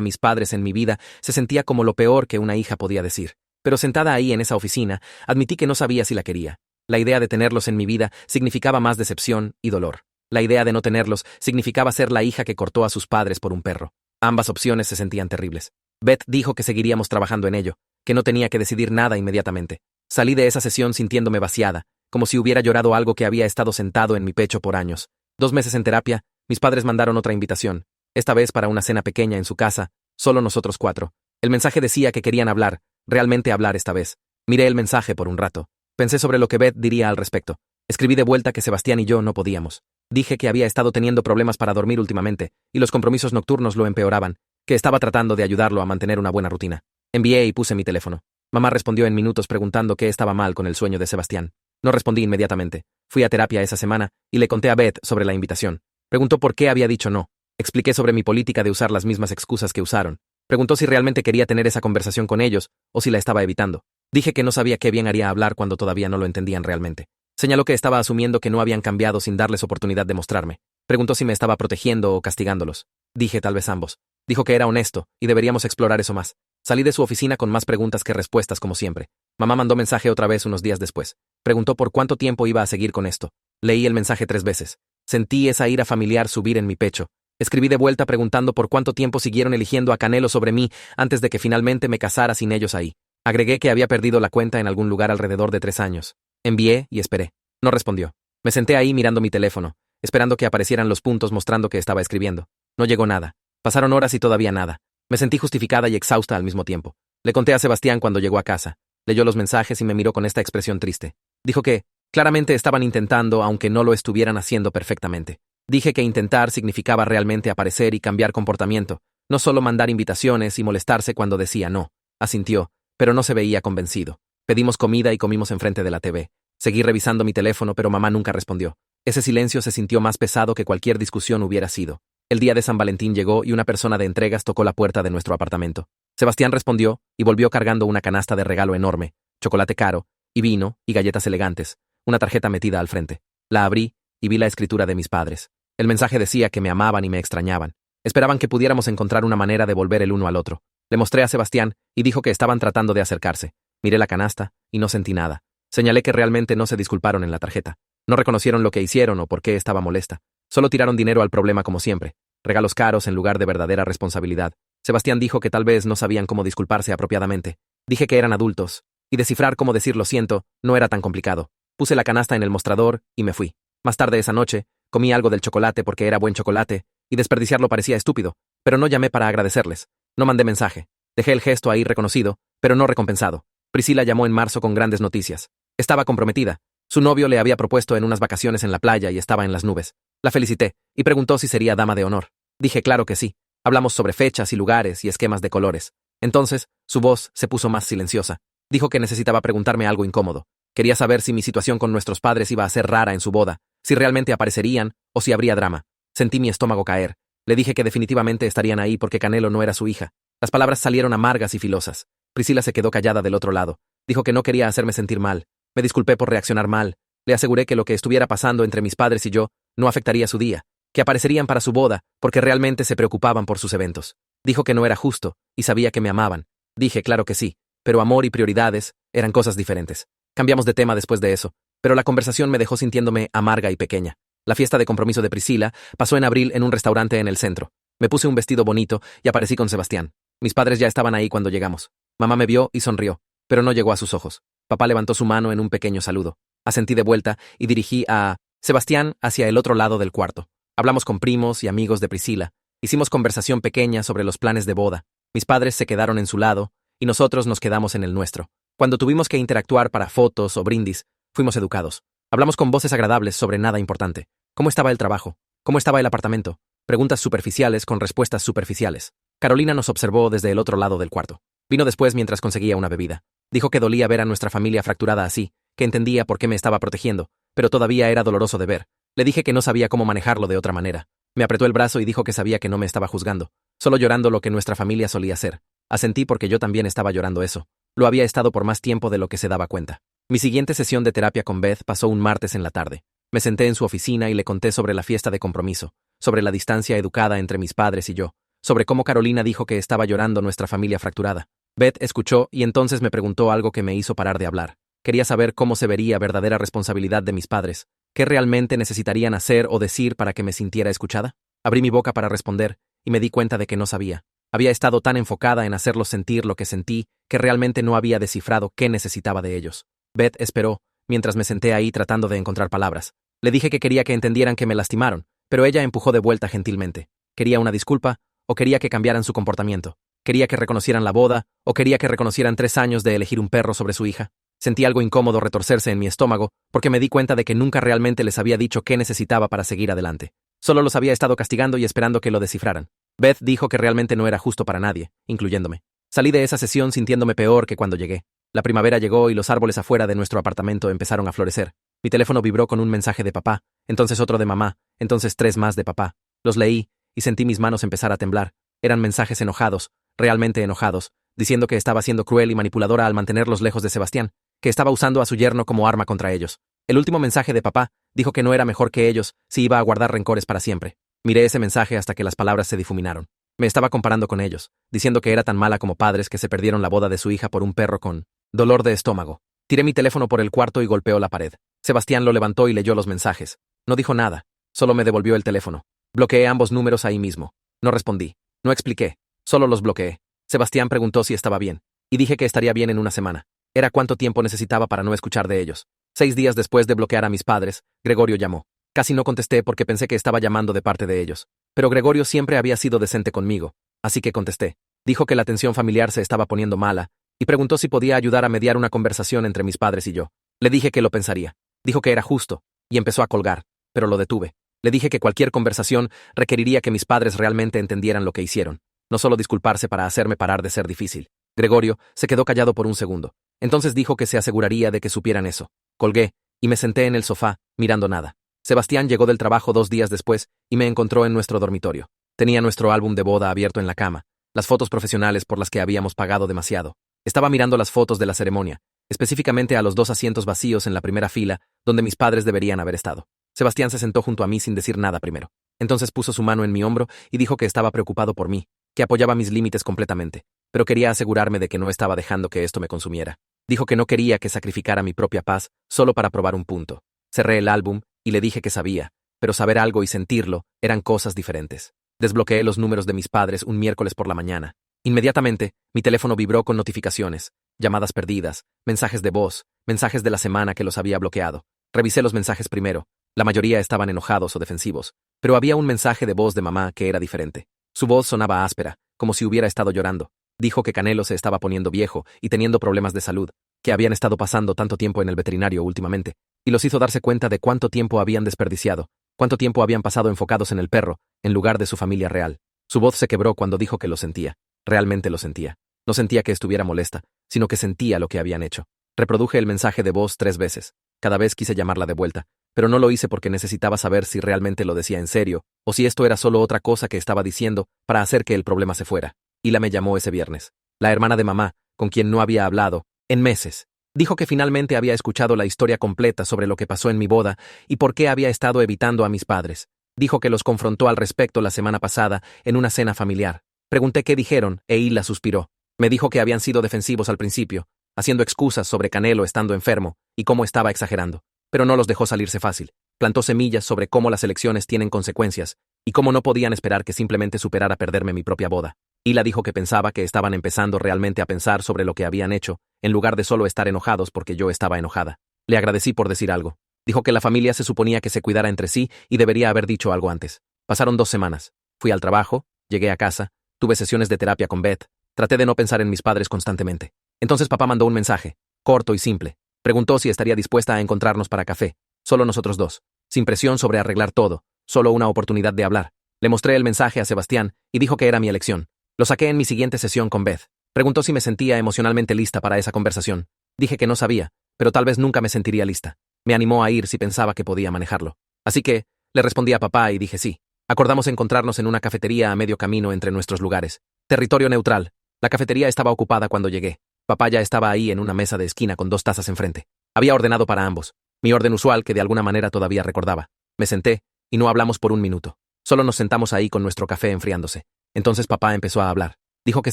mis padres en mi vida se sentía como lo peor que una hija podía decir. Pero sentada ahí en esa oficina, admití que no sabía si la quería. La idea de tenerlos en mi vida significaba más decepción y dolor. La idea de no tenerlos significaba ser la hija que cortó a sus padres por un perro. Ambas opciones se sentían terribles. Beth dijo que seguiríamos trabajando en ello, que no tenía que decidir nada inmediatamente. Salí de esa sesión sintiéndome vaciada, como si hubiera llorado algo que había estado sentado en mi pecho por años. 2 meses en terapia, mis padres mandaron otra invitación, esta vez para una cena pequeña en su casa, solo nosotros 4. El mensaje decía que querían hablar, realmente hablar esta vez. Miré el mensaje por un rato. Pensé sobre lo que Beth diría al respecto. Escribí de vuelta que Sebastián y yo no podíamos. Dije que había estado teniendo problemas para dormir últimamente, y los compromisos nocturnos lo empeoraban, que estaba tratando de ayudarlo a mantener una buena rutina. Envié y puse mi teléfono. Mamá respondió en minutos preguntando qué estaba mal con el sueño de Sebastián. No respondí inmediatamente. Fui a terapia esa semana y le conté a Beth sobre la invitación. Preguntó por qué había dicho no. Expliqué sobre mi política de usar las mismas excusas que usaron. Preguntó si realmente quería tener esa conversación con ellos o si la estaba evitando. Dije que no sabía qué bien haría hablar cuando todavía no lo entendían realmente. Señaló que estaba asumiendo que no habían cambiado sin darles oportunidad de mostrarme. Preguntó si me estaba protegiendo o castigándolos. Dije tal vez ambos. Dijo que era honesto y deberíamos explorar eso más. Salí de su oficina con más preguntas que respuestas como siempre. Mamá mandó mensaje otra vez unos días después. Preguntó por cuánto tiempo iba a seguir con esto. Leí el mensaje 3 veces. Sentí esa ira familiar subir en mi pecho. Escribí de vuelta preguntando por cuánto tiempo siguieron eligiendo a Canelo sobre mí antes de que finalmente me casara sin ellos ahí. Agregué que había perdido la cuenta en algún lugar alrededor de 3 años. Envié y esperé. No respondió. Me senté ahí mirando mi teléfono, esperando que aparecieran los puntos mostrando que estaba escribiendo. No llegó nada. Pasaron horas y todavía nada. Me sentí justificada y exhausta al mismo tiempo. Le conté a Sebastián cuando llegó a casa. Leyó los mensajes y me miró con esta expresión triste. Dijo que, claramente estaban intentando, aunque no lo estuvieran haciendo perfectamente. Dije que intentar significaba realmente aparecer y cambiar comportamiento, no solo mandar invitaciones y molestarse cuando decía no. Asintió, pero no se veía convencido. Pedimos comida y comimos enfrente de la TV. Seguí revisando mi teléfono, pero mamá nunca respondió. Ese silencio se sintió más pesado que cualquier discusión hubiera sido. El día de San Valentín llegó y una persona de entregas tocó la puerta de nuestro apartamento. Sebastián respondió y volvió cargando una canasta de regalo enorme, chocolate caro, y vino, y galletas elegantes, una tarjeta metida al frente. La abrí y vi la escritura de mis padres. El mensaje decía que me amaban y me extrañaban. Esperaban que pudiéramos encontrar una manera de volver el uno al otro. Le mostré a Sebastián y dijo que estaban tratando de acercarse. Miré la canasta y no sentí nada. Señalé que realmente no se disculparon en la tarjeta. No reconocieron lo que hicieron o por qué estaba molesta. Solo tiraron dinero al problema como siempre. Regalos caros en lugar de verdadera responsabilidad. Sebastián dijo que tal vez no sabían cómo disculparse apropiadamente. Dije que eran adultos, y descifrar cómo decir lo siento no era tan complicado. Puse la canasta en el mostrador y me fui. Más tarde esa noche, comí algo del chocolate porque era buen chocolate, y desperdiciarlo parecía estúpido, pero no llamé para agradecerles. No mandé mensaje. Dejé el gesto ahí reconocido, pero no recompensado. Priscila llamó en marzo con grandes noticias. Estaba comprometida. Su novio le había propuesto en unas vacaciones en la playa y estaba en las nubes. La felicité y preguntó si sería dama de honor. Dije claro que sí. Hablamos sobre fechas y lugares y esquemas de colores. Entonces, su voz se puso más silenciosa. Dijo que necesitaba preguntarme algo incómodo. Quería saber si mi situación con nuestros padres iba a ser rara en su boda, si realmente aparecerían o si habría drama. Sentí mi estómago caer. Le dije que definitivamente estarían ahí porque Canelo no era su hija. Las palabras salieron amargas y filosas. Priscila se quedó callada del otro lado. Dijo que no quería hacerme sentir mal. Me disculpé por reaccionar mal. Le aseguré que lo que estuviera pasando entre mis padres y yo no afectaría su día, que aparecerían para su boda porque realmente se preocupaban por sus eventos. Dijo que no era justo y sabía que me amaban. Dije claro que sí, pero amor y prioridades eran cosas diferentes. Cambiamos de tema después de eso, pero la conversación me dejó sintiéndome amarga y pequeña. La fiesta de compromiso de Priscila pasó en abril en un restaurante en el centro. Me puse un vestido bonito y aparecí con Sebastián. Mis padres ya estaban ahí cuando llegamos. Mamá me vio y sonrió, pero no llegó a sus ojos. Papá levantó su mano en un pequeño saludo. Asentí de vuelta y dirigí a Sebastián hacia el otro lado del cuarto. Hablamos con primos y amigos de Priscila. Hicimos conversación pequeña sobre los planes de boda. Mis padres se quedaron en su lado y nosotros nos quedamos en el nuestro. Cuando tuvimos que interactuar para fotos o brindis, fuimos educados. Hablamos con voces agradables sobre nada importante. ¿Cómo estaba el trabajo? ¿Cómo estaba el apartamento? Preguntas superficiales con respuestas superficiales. Carolina nos observó desde el otro lado del cuarto. Vino después mientras conseguía una bebida. Dijo que dolía ver a nuestra familia fracturada así, que entendía por qué me estaba protegiendo, pero todavía era doloroso de ver. Le dije que no sabía cómo manejarlo de otra manera. Me apretó el brazo y dijo que sabía que no me estaba juzgando, solo llorando lo que nuestra familia solía hacer. Asentí porque yo también estaba llorando eso. Lo había estado por más tiempo de lo que se daba cuenta. Mi siguiente sesión de terapia con Beth pasó un martes en la tarde. Me senté en su oficina y le conté sobre la fiesta de compromiso, sobre la distancia educada entre mis padres y yo, sobre cómo Carolina dijo que estaba llorando nuestra familia fracturada. Beth escuchó y entonces me preguntó algo que me hizo parar de hablar. Quería saber cómo se vería verdadera responsabilidad de mis padres, qué realmente necesitarían hacer o decir para que me sintiera escuchada. Abrí mi boca para responder y me di cuenta de que no sabía. Había estado tan enfocada en hacerlos sentir lo que sentí que realmente no había descifrado qué necesitaba de ellos. Beth esperó, mientras me senté ahí tratando de encontrar palabras. Le dije que quería que entendieran que me lastimaron, pero ella empujó de vuelta gentilmente. Quería una disculpa o quería que cambiaran su comportamiento. Quería que reconocieran la boda o quería que reconocieran 3 años de elegir un perro sobre su hija. Sentí algo incómodo retorcerse en mi estómago porque me di cuenta de que nunca realmente les había dicho qué necesitaba para seguir adelante. Solo los había estado castigando y esperando que lo descifraran. Beth dijo que realmente no era justo para nadie, incluyéndome. Salí de esa sesión sintiéndome peor que cuando llegué. La primavera llegó y los árboles afuera de nuestro apartamento empezaron a florecer. Mi teléfono vibró con un mensaje de papá, entonces otro de mamá, entonces 3 más de papá. Los leí y sentí mis manos empezar a temblar. Eran mensajes enojados, realmente enojados, diciendo que estaba siendo cruel y manipuladora al mantenerlos lejos de Sebastián, que estaba usando a su yerno como arma contra ellos. El último mensaje de papá dijo que no era mejor que ellos si iba a guardar rencores para siempre. Miré ese mensaje hasta que las palabras se difuminaron. Me estaba comparando con ellos, diciendo que era tan mala como padres que se perdieron la boda de su hija por un perro con dolor de estómago. Tiré mi teléfono por el cuarto y golpeó la pared. Sebastián lo levantó y leyó los mensajes. No dijo nada, solo me devolvió el teléfono. Bloqueé ambos números ahí mismo. No respondí, no expliqué, solo los bloqueé. Sebastián preguntó si estaba bien, y dije que estaría bien en una semana. Era cuánto tiempo necesitaba para no escuchar de ellos. 6 días después de bloquear a mis padres, Gregorio llamó. Casi no contesté porque pensé que estaba llamando de parte de ellos. Pero Gregorio siempre había sido decente conmigo, así que contesté. Dijo que la tensión familiar se estaba poniendo mala, y preguntó si podía ayudar a mediar una conversación entre mis padres y yo. Le dije que lo pensaría. Dijo que era justo, y empezó a colgar, pero lo detuve. Le dije que cualquier conversación requeriría que mis padres realmente entendieran lo que hicieron, no solo disculparse para hacerme parar de ser difícil. Gregorio se quedó callado por un segundo. Entonces dijo que se aseguraría de que supieran eso. Colgué, y me senté en el sofá, mirando nada. Sebastián llegó del trabajo 2 días después y me encontró en nuestro dormitorio. Tenía nuestro álbum de boda abierto en la cama, las fotos profesionales por las que habíamos pagado demasiado. Estaba mirando las fotos de la ceremonia, específicamente a los 2 asientos vacíos en la primera fila, donde mis padres deberían haber estado. Sebastián se sentó junto a mí sin decir nada primero. Entonces puso su mano en mi hombro y dijo que estaba preocupado por mí, que apoyaba mis límites completamente, pero quería asegurarme de que no estaba dejando que esto me consumiera. Dijo que no quería que sacrificara mi propia paz solo para probar un punto. Cerré el álbum y le dije que sabía, pero saber algo y sentirlo eran cosas diferentes. Desbloqueé los números de mis padres un miércoles por la mañana. Inmediatamente, mi teléfono vibró con notificaciones, llamadas perdidas, mensajes de voz, mensajes de la semana que los había bloqueado. Revisé los mensajes primero. La mayoría estaban enojados o defensivos, pero había un mensaje de voz de mamá que era diferente. Su voz sonaba áspera, como si hubiera estado llorando. Dijo que Canelo se estaba poniendo viejo y teniendo problemas de salud, que habían estado pasando tanto tiempo en el veterinario últimamente, y los hizo darse cuenta de cuánto tiempo habían desperdiciado, cuánto tiempo habían pasado enfocados en el perro, en lugar de su familia real. Su voz se quebró cuando dijo que lo sentía. Realmente lo sentía. No sentía que estuviera molesta, sino que sentía lo que habían hecho. Reproduje el mensaje de voz 3 veces. Cada vez quise llamarla de vuelta, pero no lo hice porque necesitaba saber si realmente lo decía en serio, o si esto era solo otra cosa que estaba diciendo para hacer que el problema se fuera. Hila me llamó ese viernes. La hermana de mamá, con quien no había hablado en meses. Dijo que finalmente había escuchado la historia completa sobre lo que pasó en mi boda y por qué había estado evitando a mis padres. Dijo que los confrontó al respecto la semana pasada en una cena familiar. Pregunté qué dijeron e Hila suspiró. Me dijo que habían sido defensivos al principio, haciendo excusas sobre Canelo estando enfermo y cómo estaba exagerando. Pero no los dejó salirse fácil. Plantó semillas sobre cómo las elecciones tienen consecuencias y cómo no podían esperar que simplemente superara perderme mi propia boda. Hila dijo que pensaba que estaban empezando realmente a pensar sobre lo que habían hecho, en lugar de solo estar enojados porque yo estaba enojada. Le agradecí por decir algo. Dijo que la familia se suponía que se cuidara entre sí y debería haber dicho algo antes. Pasaron 2 semanas. Fui al trabajo, llegué a casa, tuve sesiones de terapia con Beth, traté de no pensar en mis padres constantemente. Entonces papá mandó un mensaje, corto y simple. Preguntó si estaría dispuesta a encontrarnos para café, solo nosotros dos, sin presión sobre arreglar todo, solo una oportunidad de hablar. Le mostré el mensaje a Sebastián y dijo que era mi elección. Lo saqué en mi siguiente sesión con Beth. Preguntó si me sentía emocionalmente lista para esa conversación. Dije que no sabía, pero tal vez nunca me sentiría lista. Me animó a ir si pensaba que podía manejarlo. Así que, le respondí a papá y dije sí. Acordamos encontrarnos en una cafetería a medio camino entre nuestros lugares. Territorio neutral. La cafetería estaba ocupada cuando llegué. Papá ya estaba ahí en una mesa de esquina con 2 tazas enfrente. Había ordenado para ambos. Mi orden usual que de alguna manera todavía recordaba. Me senté, y no hablamos por un minuto. Solo nos sentamos ahí con nuestro café enfriándose. Entonces papá empezó a hablar. Dijo que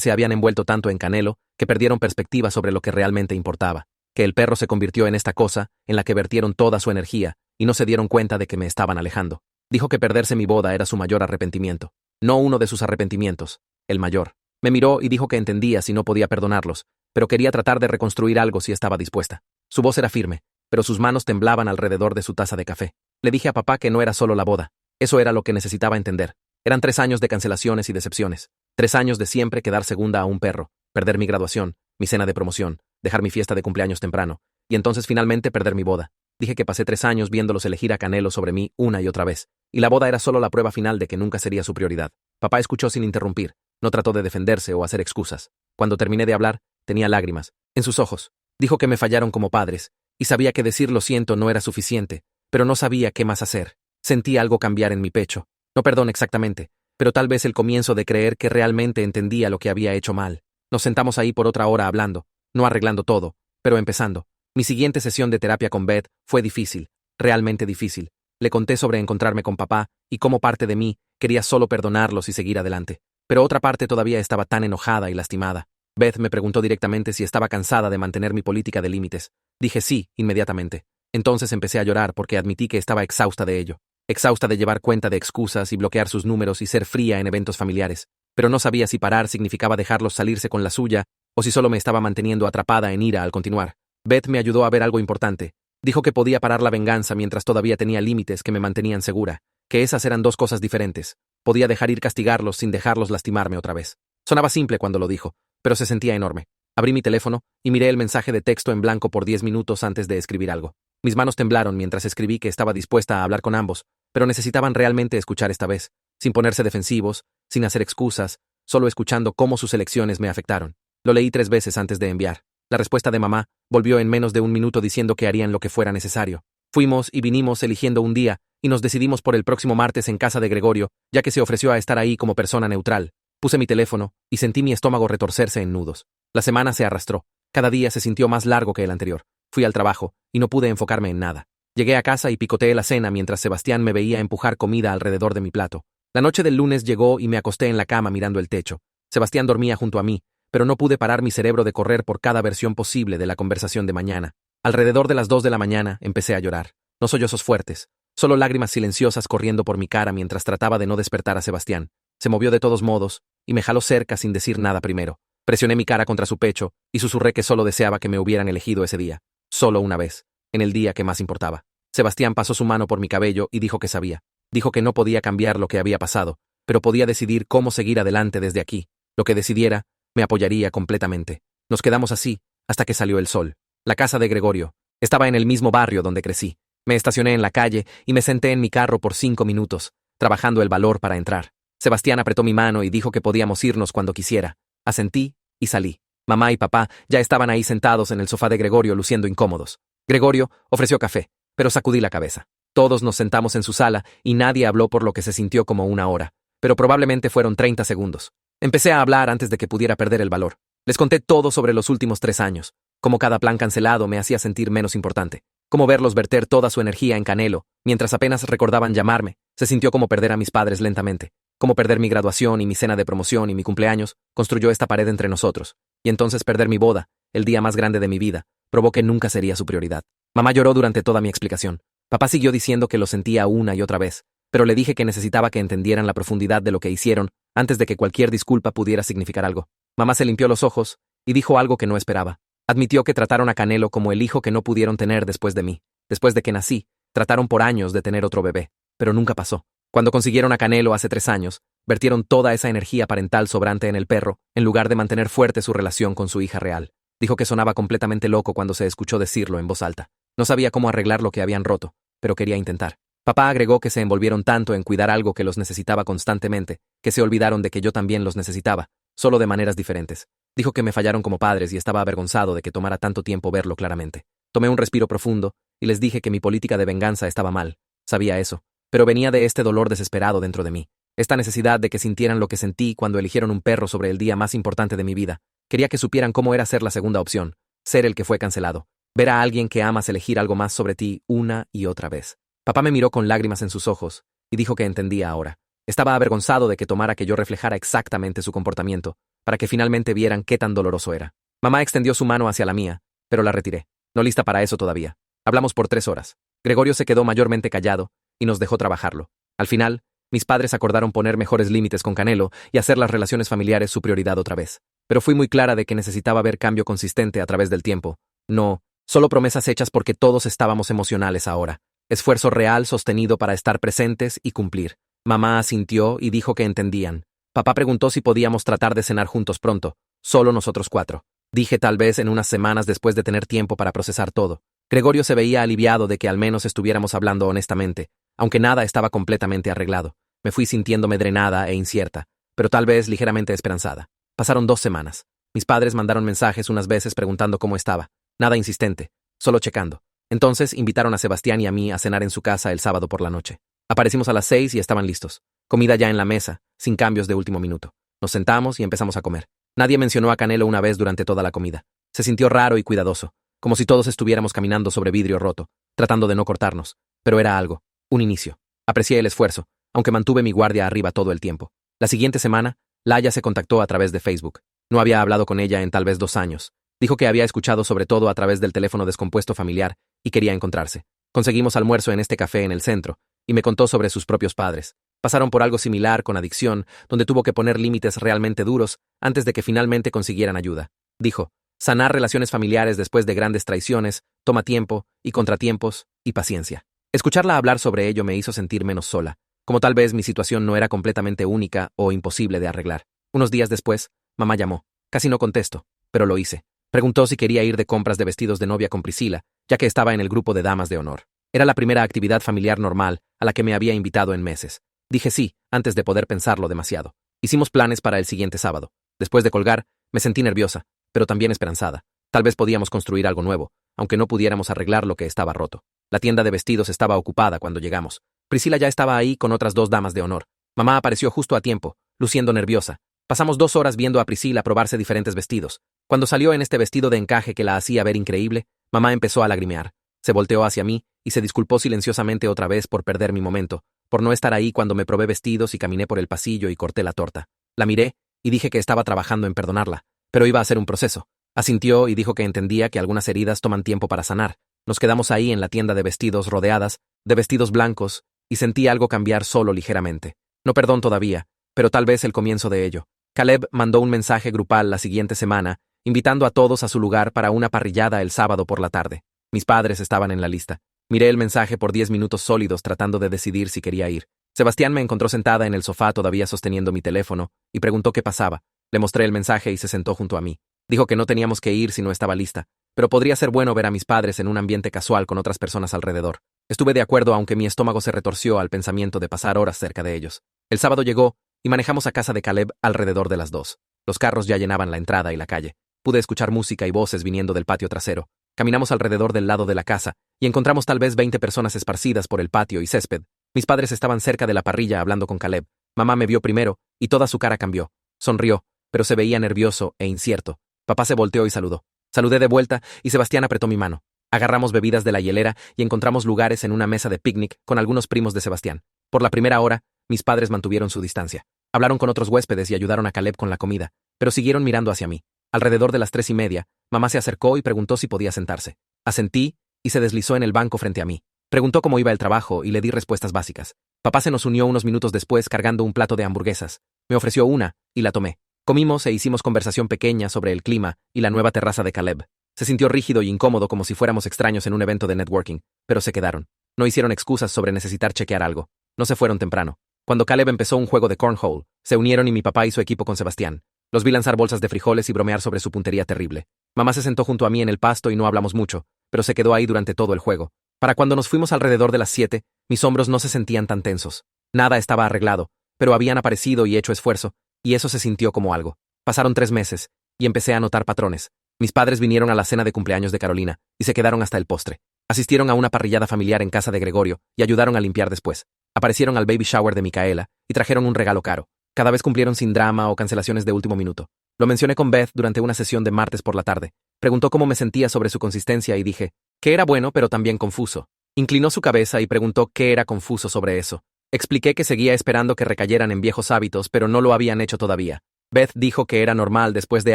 se habían envuelto tanto en Canelo, que perdieron perspectiva sobre lo que realmente importaba. Que el perro se convirtió en esta cosa, en la que vertieron toda su energía, y no se dieron cuenta de que me estaban alejando. Dijo que perderse mi boda era su mayor arrepentimiento. No uno de sus arrepentimientos, el mayor. Me miró y dijo que entendía si no podía perdonarlos, pero quería tratar de reconstruir algo si estaba dispuesta. Su voz era firme, pero sus manos temblaban alrededor de su taza de café. Le dije a papá que no era solo la boda. Eso era lo que necesitaba entender. Eran 3 años de cancelaciones y decepciones. 3 años de siempre quedar segunda a un perro, perder mi graduación, mi cena de promoción, dejar mi fiesta de cumpleaños temprano, y entonces finalmente perder mi boda. Dije que pasé 3 años viéndolos elegir a Canelo sobre mí una y otra vez, y la boda era solo la prueba final de que nunca sería su prioridad. Papá escuchó sin interrumpir, no trató de defenderse o hacer excusas. Cuando terminé de hablar, tenía lágrimas en sus ojos. Dijo que me fallaron como padres, y sabía que decir lo siento no era suficiente, pero no sabía qué más hacer. Sentí algo cambiar en mi pecho. No perdón exactamente, pero tal vez el comienzo de creer que realmente entendía lo que había hecho mal. Nos sentamos ahí por otra hora hablando, no arreglando todo, pero empezando. Mi siguiente sesión de terapia con Beth fue difícil, realmente difícil. Le conté sobre encontrarme con papá y cómo parte de mí quería solo perdonarlos y seguir adelante. Pero otra parte todavía estaba tan enojada y lastimada. Beth me preguntó directamente si estaba cansada de mantener mi política de límites. Dije sí, inmediatamente. Entonces empecé a llorar porque admití que estaba exhausta de ello. Exhausta de llevar cuenta de excusas y bloquear sus números y ser fría en eventos familiares. Pero no sabía si parar significaba dejarlos salirse con la suya o si solo me estaba manteniendo atrapada en ira al continuar. Beth me ayudó a ver algo importante. Dijo que podía parar la venganza mientras todavía tenía límites que me mantenían segura, que esas eran 2 cosas diferentes. Podía dejar ir castigarlos sin dejarlos lastimarme otra vez. Sonaba simple cuando lo dijo, pero se sentía enorme. Abrí mi teléfono y miré el mensaje de texto en blanco por 10 minutos antes de escribir algo. Mis manos temblaron mientras escribí que estaba dispuesta a hablar con ambos, pero necesitaban realmente escuchar esta vez, sin ponerse defensivos, sin hacer excusas, solo escuchando cómo sus elecciones me afectaron. Lo leí 3 veces antes de enviar. La respuesta de mamá volvió en menos de 1 minuto diciendo que harían lo que fuera necesario. Fuimos y vinimos eligiendo un día, y nos decidimos por el próximo martes en casa de Gregorio, ya que se ofreció a estar ahí como persona neutral. Puse mi teléfono y sentí mi estómago retorcerse en nudos. La semana se arrastró. Cada día se sintió más largo que el anterior. Fui al trabajo y no pude enfocarme en nada. Llegué a casa y picoteé la cena mientras Sebastián me veía empujar comida alrededor de mi plato. La noche del lunes llegó y me acosté en la cama mirando el techo. Sebastián dormía junto a mí, pero no pude parar mi cerebro de correr por cada versión posible de la conversación de mañana. Alrededor de las 2 de la mañana empecé a llorar. No sollozos fuertes, solo lágrimas silenciosas corriendo por mi cara mientras trataba de no despertar a Sebastián. Se movió de todos modos y me jaló cerca sin decir nada primero. Presioné mi cara contra su pecho y susurré que solo deseaba que me hubieran elegido ese día. Solo una vez, en el día que más importaba. Sebastián pasó su mano por mi cabello y dijo que sabía. Dijo que no podía cambiar lo que había pasado, pero podía decidir cómo seguir adelante desde aquí. Lo que decidiera, me apoyaría completamente. Nos quedamos así, hasta que salió el sol. La casa de Gregorio. Estaba en el mismo barrio donde crecí. Me estacioné en la calle y me senté en mi carro por 5 minutos, trabajando el valor para entrar. Sebastián apretó mi mano y dijo que podíamos irnos cuando quisiera. Asentí y salí. Mamá y papá ya estaban ahí sentados en el sofá de Gregorio luciendo incómodos. Gregorio ofreció café, pero sacudí la cabeza. Todos nos sentamos en su sala y nadie habló por lo que se sintió como 1 hora, pero probablemente fueron 30 segundos. Empecé a hablar antes de que pudiera perder el valor. Les conté todo sobre los últimos 3 años, cómo cada plan cancelado me hacía sentir menos importante, cómo verlos verter toda su energía en Canelo, mientras apenas recordaban llamarme, se sintió como perder a mis padres lentamente, cómo perder mi graduación y mi cena de promoción y mi cumpleaños, construyó esta pared entre nosotros, y entonces perder mi boda, el día más grande de mi vida, probó que nunca sería su prioridad. Mamá lloró durante toda mi explicación. Papá siguió diciendo que lo sentía una y otra vez, pero le dije que necesitaba que entendieran la profundidad de lo que hicieron antes de que cualquier disculpa pudiera significar algo. Mamá se limpió los ojos y dijo algo que no esperaba. Admitió que trataron a Canelo como el hijo que no pudieron tener después de mí. Después de que nací, trataron por años de tener otro bebé, pero nunca pasó. Cuando consiguieron a Canelo hace 3 años, vertieron toda esa energía parental sobrante en el perro, en lugar de mantener fuerte su relación con su hija real. Dijo que sonaba completamente loco cuando se escuchó decirlo en voz alta. No sabía cómo arreglar lo que habían roto, pero quería intentar. Papá agregó que se envolvieron tanto en cuidar algo que los necesitaba constantemente, que se olvidaron de que yo también los necesitaba, solo de maneras diferentes. Dijo que me fallaron como padres y estaba avergonzado de que tomara tanto tiempo verlo claramente. Tomé un respiro profundo y les dije que mi política de venganza estaba mal. Sabía eso, pero venía de este dolor desesperado dentro de mí. Esta necesidad de que sintieran lo que sentí cuando eligieron un perro sobre el día más importante de mi vida. Quería que supieran cómo era ser la segunda opción, ser el que fue cancelado. Ver a alguien que amas elegir algo más sobre ti una y otra vez. Papá me miró con lágrimas en sus ojos y dijo que entendía ahora. Estaba avergonzado de que tomara que yo reflejara exactamente su comportamiento, para que finalmente vieran qué tan doloroso era. Mamá extendió su mano hacia la mía, pero la retiré. No lista para eso todavía. Hablamos por 3 horas. Gregorio se quedó mayormente callado y nos dejó trabajarlo. Al final, mis padres acordaron poner mejores límites con Canelo y hacer las relaciones familiares su prioridad otra vez. Pero fui muy clara de que necesitaba ver cambio consistente a través del tiempo. No, solo promesas hechas porque todos estábamos emocionales ahora. Esfuerzo real sostenido para estar presentes y cumplir. Mamá asintió y dijo que entendían. Papá preguntó si podíamos tratar de cenar juntos pronto, solo nosotros 4. Dije tal vez en unas semanas después de tener tiempo para procesar todo. Gregorio se veía aliviado de que al menos estuviéramos hablando honestamente, aunque nada estaba completamente arreglado. Me fui sintiéndome drenada e incierta, pero tal vez ligeramente esperanzada. Pasaron 2 semanas. Mis padres mandaron mensajes unas veces preguntando cómo estaba. Nada insistente, solo checando. Entonces invitaron a Sebastián y a mí a cenar en su casa el sábado por la noche. Aparecimos a las 6 y estaban listos. Comida ya en la mesa, sin cambios de último minuto. Nos sentamos y empezamos a comer. Nadie mencionó a Canelo una vez durante toda la comida. Se sintió raro y cuidadoso, como si todos estuviéramos caminando sobre vidrio roto, tratando de no cortarnos. Pero era algo, un inicio. Aprecié el esfuerzo, aunque mantuve mi guardia arriba todo el tiempo. La siguiente semana, Laia se contactó a través de Facebook. No había hablado con ella en tal vez 2 años. Dijo que había escuchado sobre todo a través del teléfono descompuesto familiar y quería encontrarse. Conseguimos almuerzo en este café en el centro, y me contó sobre sus propios padres. Pasaron por algo similar con adicción, donde tuvo que poner límites realmente duros antes de que finalmente consiguieran ayuda. Dijo, sanar relaciones familiares después de grandes traiciones toma tiempo, y contratiempos, y paciencia. Escucharla hablar sobre ello me hizo sentir menos sola, como tal vez mi situación no era completamente única o imposible de arreglar. Unos días después, mamá llamó. Casi no contesto, pero lo hice. Preguntó si quería ir de compras de vestidos de novia con Priscila, ya que estaba en el grupo de damas de honor. Era la primera actividad familiar normal a la que me había invitado en meses. Dije sí, antes de poder pensarlo demasiado. Hicimos planes para el siguiente sábado. Después de colgar, me sentí nerviosa, pero también esperanzada. Tal vez podíamos construir algo nuevo, aunque no pudiéramos arreglar lo que estaba roto. La tienda de vestidos estaba ocupada cuando llegamos. Priscila ya estaba ahí con otras 2 damas de honor. Mamá apareció justo a tiempo, luciendo nerviosa. Pasamos 2 horas viendo a Priscila probarse diferentes vestidos. Cuando salió en este vestido de encaje que la hacía ver increíble, mamá empezó a lagrimear. Se volteó hacia mí y se disculpó silenciosamente otra vez por perder mi momento, por no estar ahí cuando me probé vestidos y caminé por el pasillo y corté la torta. La miré y dije que estaba trabajando en perdonarla, pero iba a ser un proceso. Asintió y dijo que entendía que algunas heridas toman tiempo para sanar. Nos quedamos ahí en la tienda de vestidos rodeadas de vestidos blancos y sentí algo cambiar solo ligeramente. No perdón todavía, pero tal vez el comienzo de ello. Caleb mandó un mensaje grupal la siguiente semana, invitando a todos a su lugar para una parrillada el sábado por la tarde. Mis padres estaban en la lista. Miré el mensaje por 10 minutos sólidos tratando de decidir si quería ir. Sebastián me encontró sentada en el sofá todavía sosteniendo mi teléfono y preguntó qué pasaba. Le mostré el mensaje y se sentó junto a mí. Dijo que no teníamos que ir si no estaba lista, pero podría ser bueno ver a mis padres en un ambiente casual con otras personas alrededor. Estuve de acuerdo aunque mi estómago se retorció al pensamiento de pasar horas cerca de ellos. El sábado llegó y manejamos a casa de Caleb alrededor de las 2. Los carros ya llenaban la entrada y la calle. Pude escuchar música y voces viniendo del patio trasero. Caminamos alrededor del lado de la casa y encontramos tal vez 20 personas esparcidas por el patio y césped. Mis padres estaban cerca de la parrilla hablando con Caleb. Mamá me vio primero y toda su cara cambió. Sonrió, pero se veía nervioso e incierto. Papá se volteó y saludó. Saludé de vuelta y Sebastián apretó mi mano. Agarramos bebidas de la hielera y encontramos lugares en una mesa de picnic con algunos primos de Sebastián. Por la primera hora, mis padres mantuvieron su distancia. Hablaron con otros huéspedes y ayudaron a Caleb con la comida, pero siguieron mirando hacia mí. Alrededor de las 3:30, mamá se acercó y preguntó si podía sentarse. Asentí y se deslizó en el banco frente a mí. Preguntó cómo iba el trabajo y le di respuestas básicas. Papá se nos unió unos minutos después cargando un plato de hamburguesas. Me ofreció una y la tomé. Comimos e hicimos conversación pequeña sobre el clima y la nueva terraza de Caleb. Se sintió rígido y incómodo como si fuéramos extraños en un evento de networking, pero se quedaron. No hicieron excusas sobre necesitar chequear algo. No se fueron temprano. Cuando Caleb empezó un juego de cornhole, se unieron y mi papá y su equipo con Sebastián. Los vi lanzar bolsas de frijoles y bromear sobre su puntería terrible. Mamá se sentó junto a mí en el pasto y no hablamos mucho, pero se quedó ahí durante todo el juego. Para cuando nos fuimos alrededor de las 7, mis hombros no se sentían tan tensos. Nada estaba arreglado, pero habían aparecido y hecho esfuerzo, y eso se sintió como algo. Pasaron 3 meses, y empecé a notar patrones. Mis padres vinieron a la cena de cumpleaños de Carolina, y se quedaron hasta el postre. Asistieron a una parrillada familiar en casa de Gregorio, y ayudaron a limpiar después. Aparecieron al baby shower de Micaela, y trajeron un regalo caro. Cada vez cumplieron sin drama o cancelaciones de último minuto. Lo mencioné con Beth durante una sesión de martes por la tarde. Preguntó cómo me sentía sobre su consistencia y dije que era bueno pero también confuso. Inclinó su cabeza y preguntó qué era confuso sobre eso. Expliqué que seguía esperando que recayeran en viejos hábitos, pero no lo habían hecho todavía. Beth dijo que era normal después de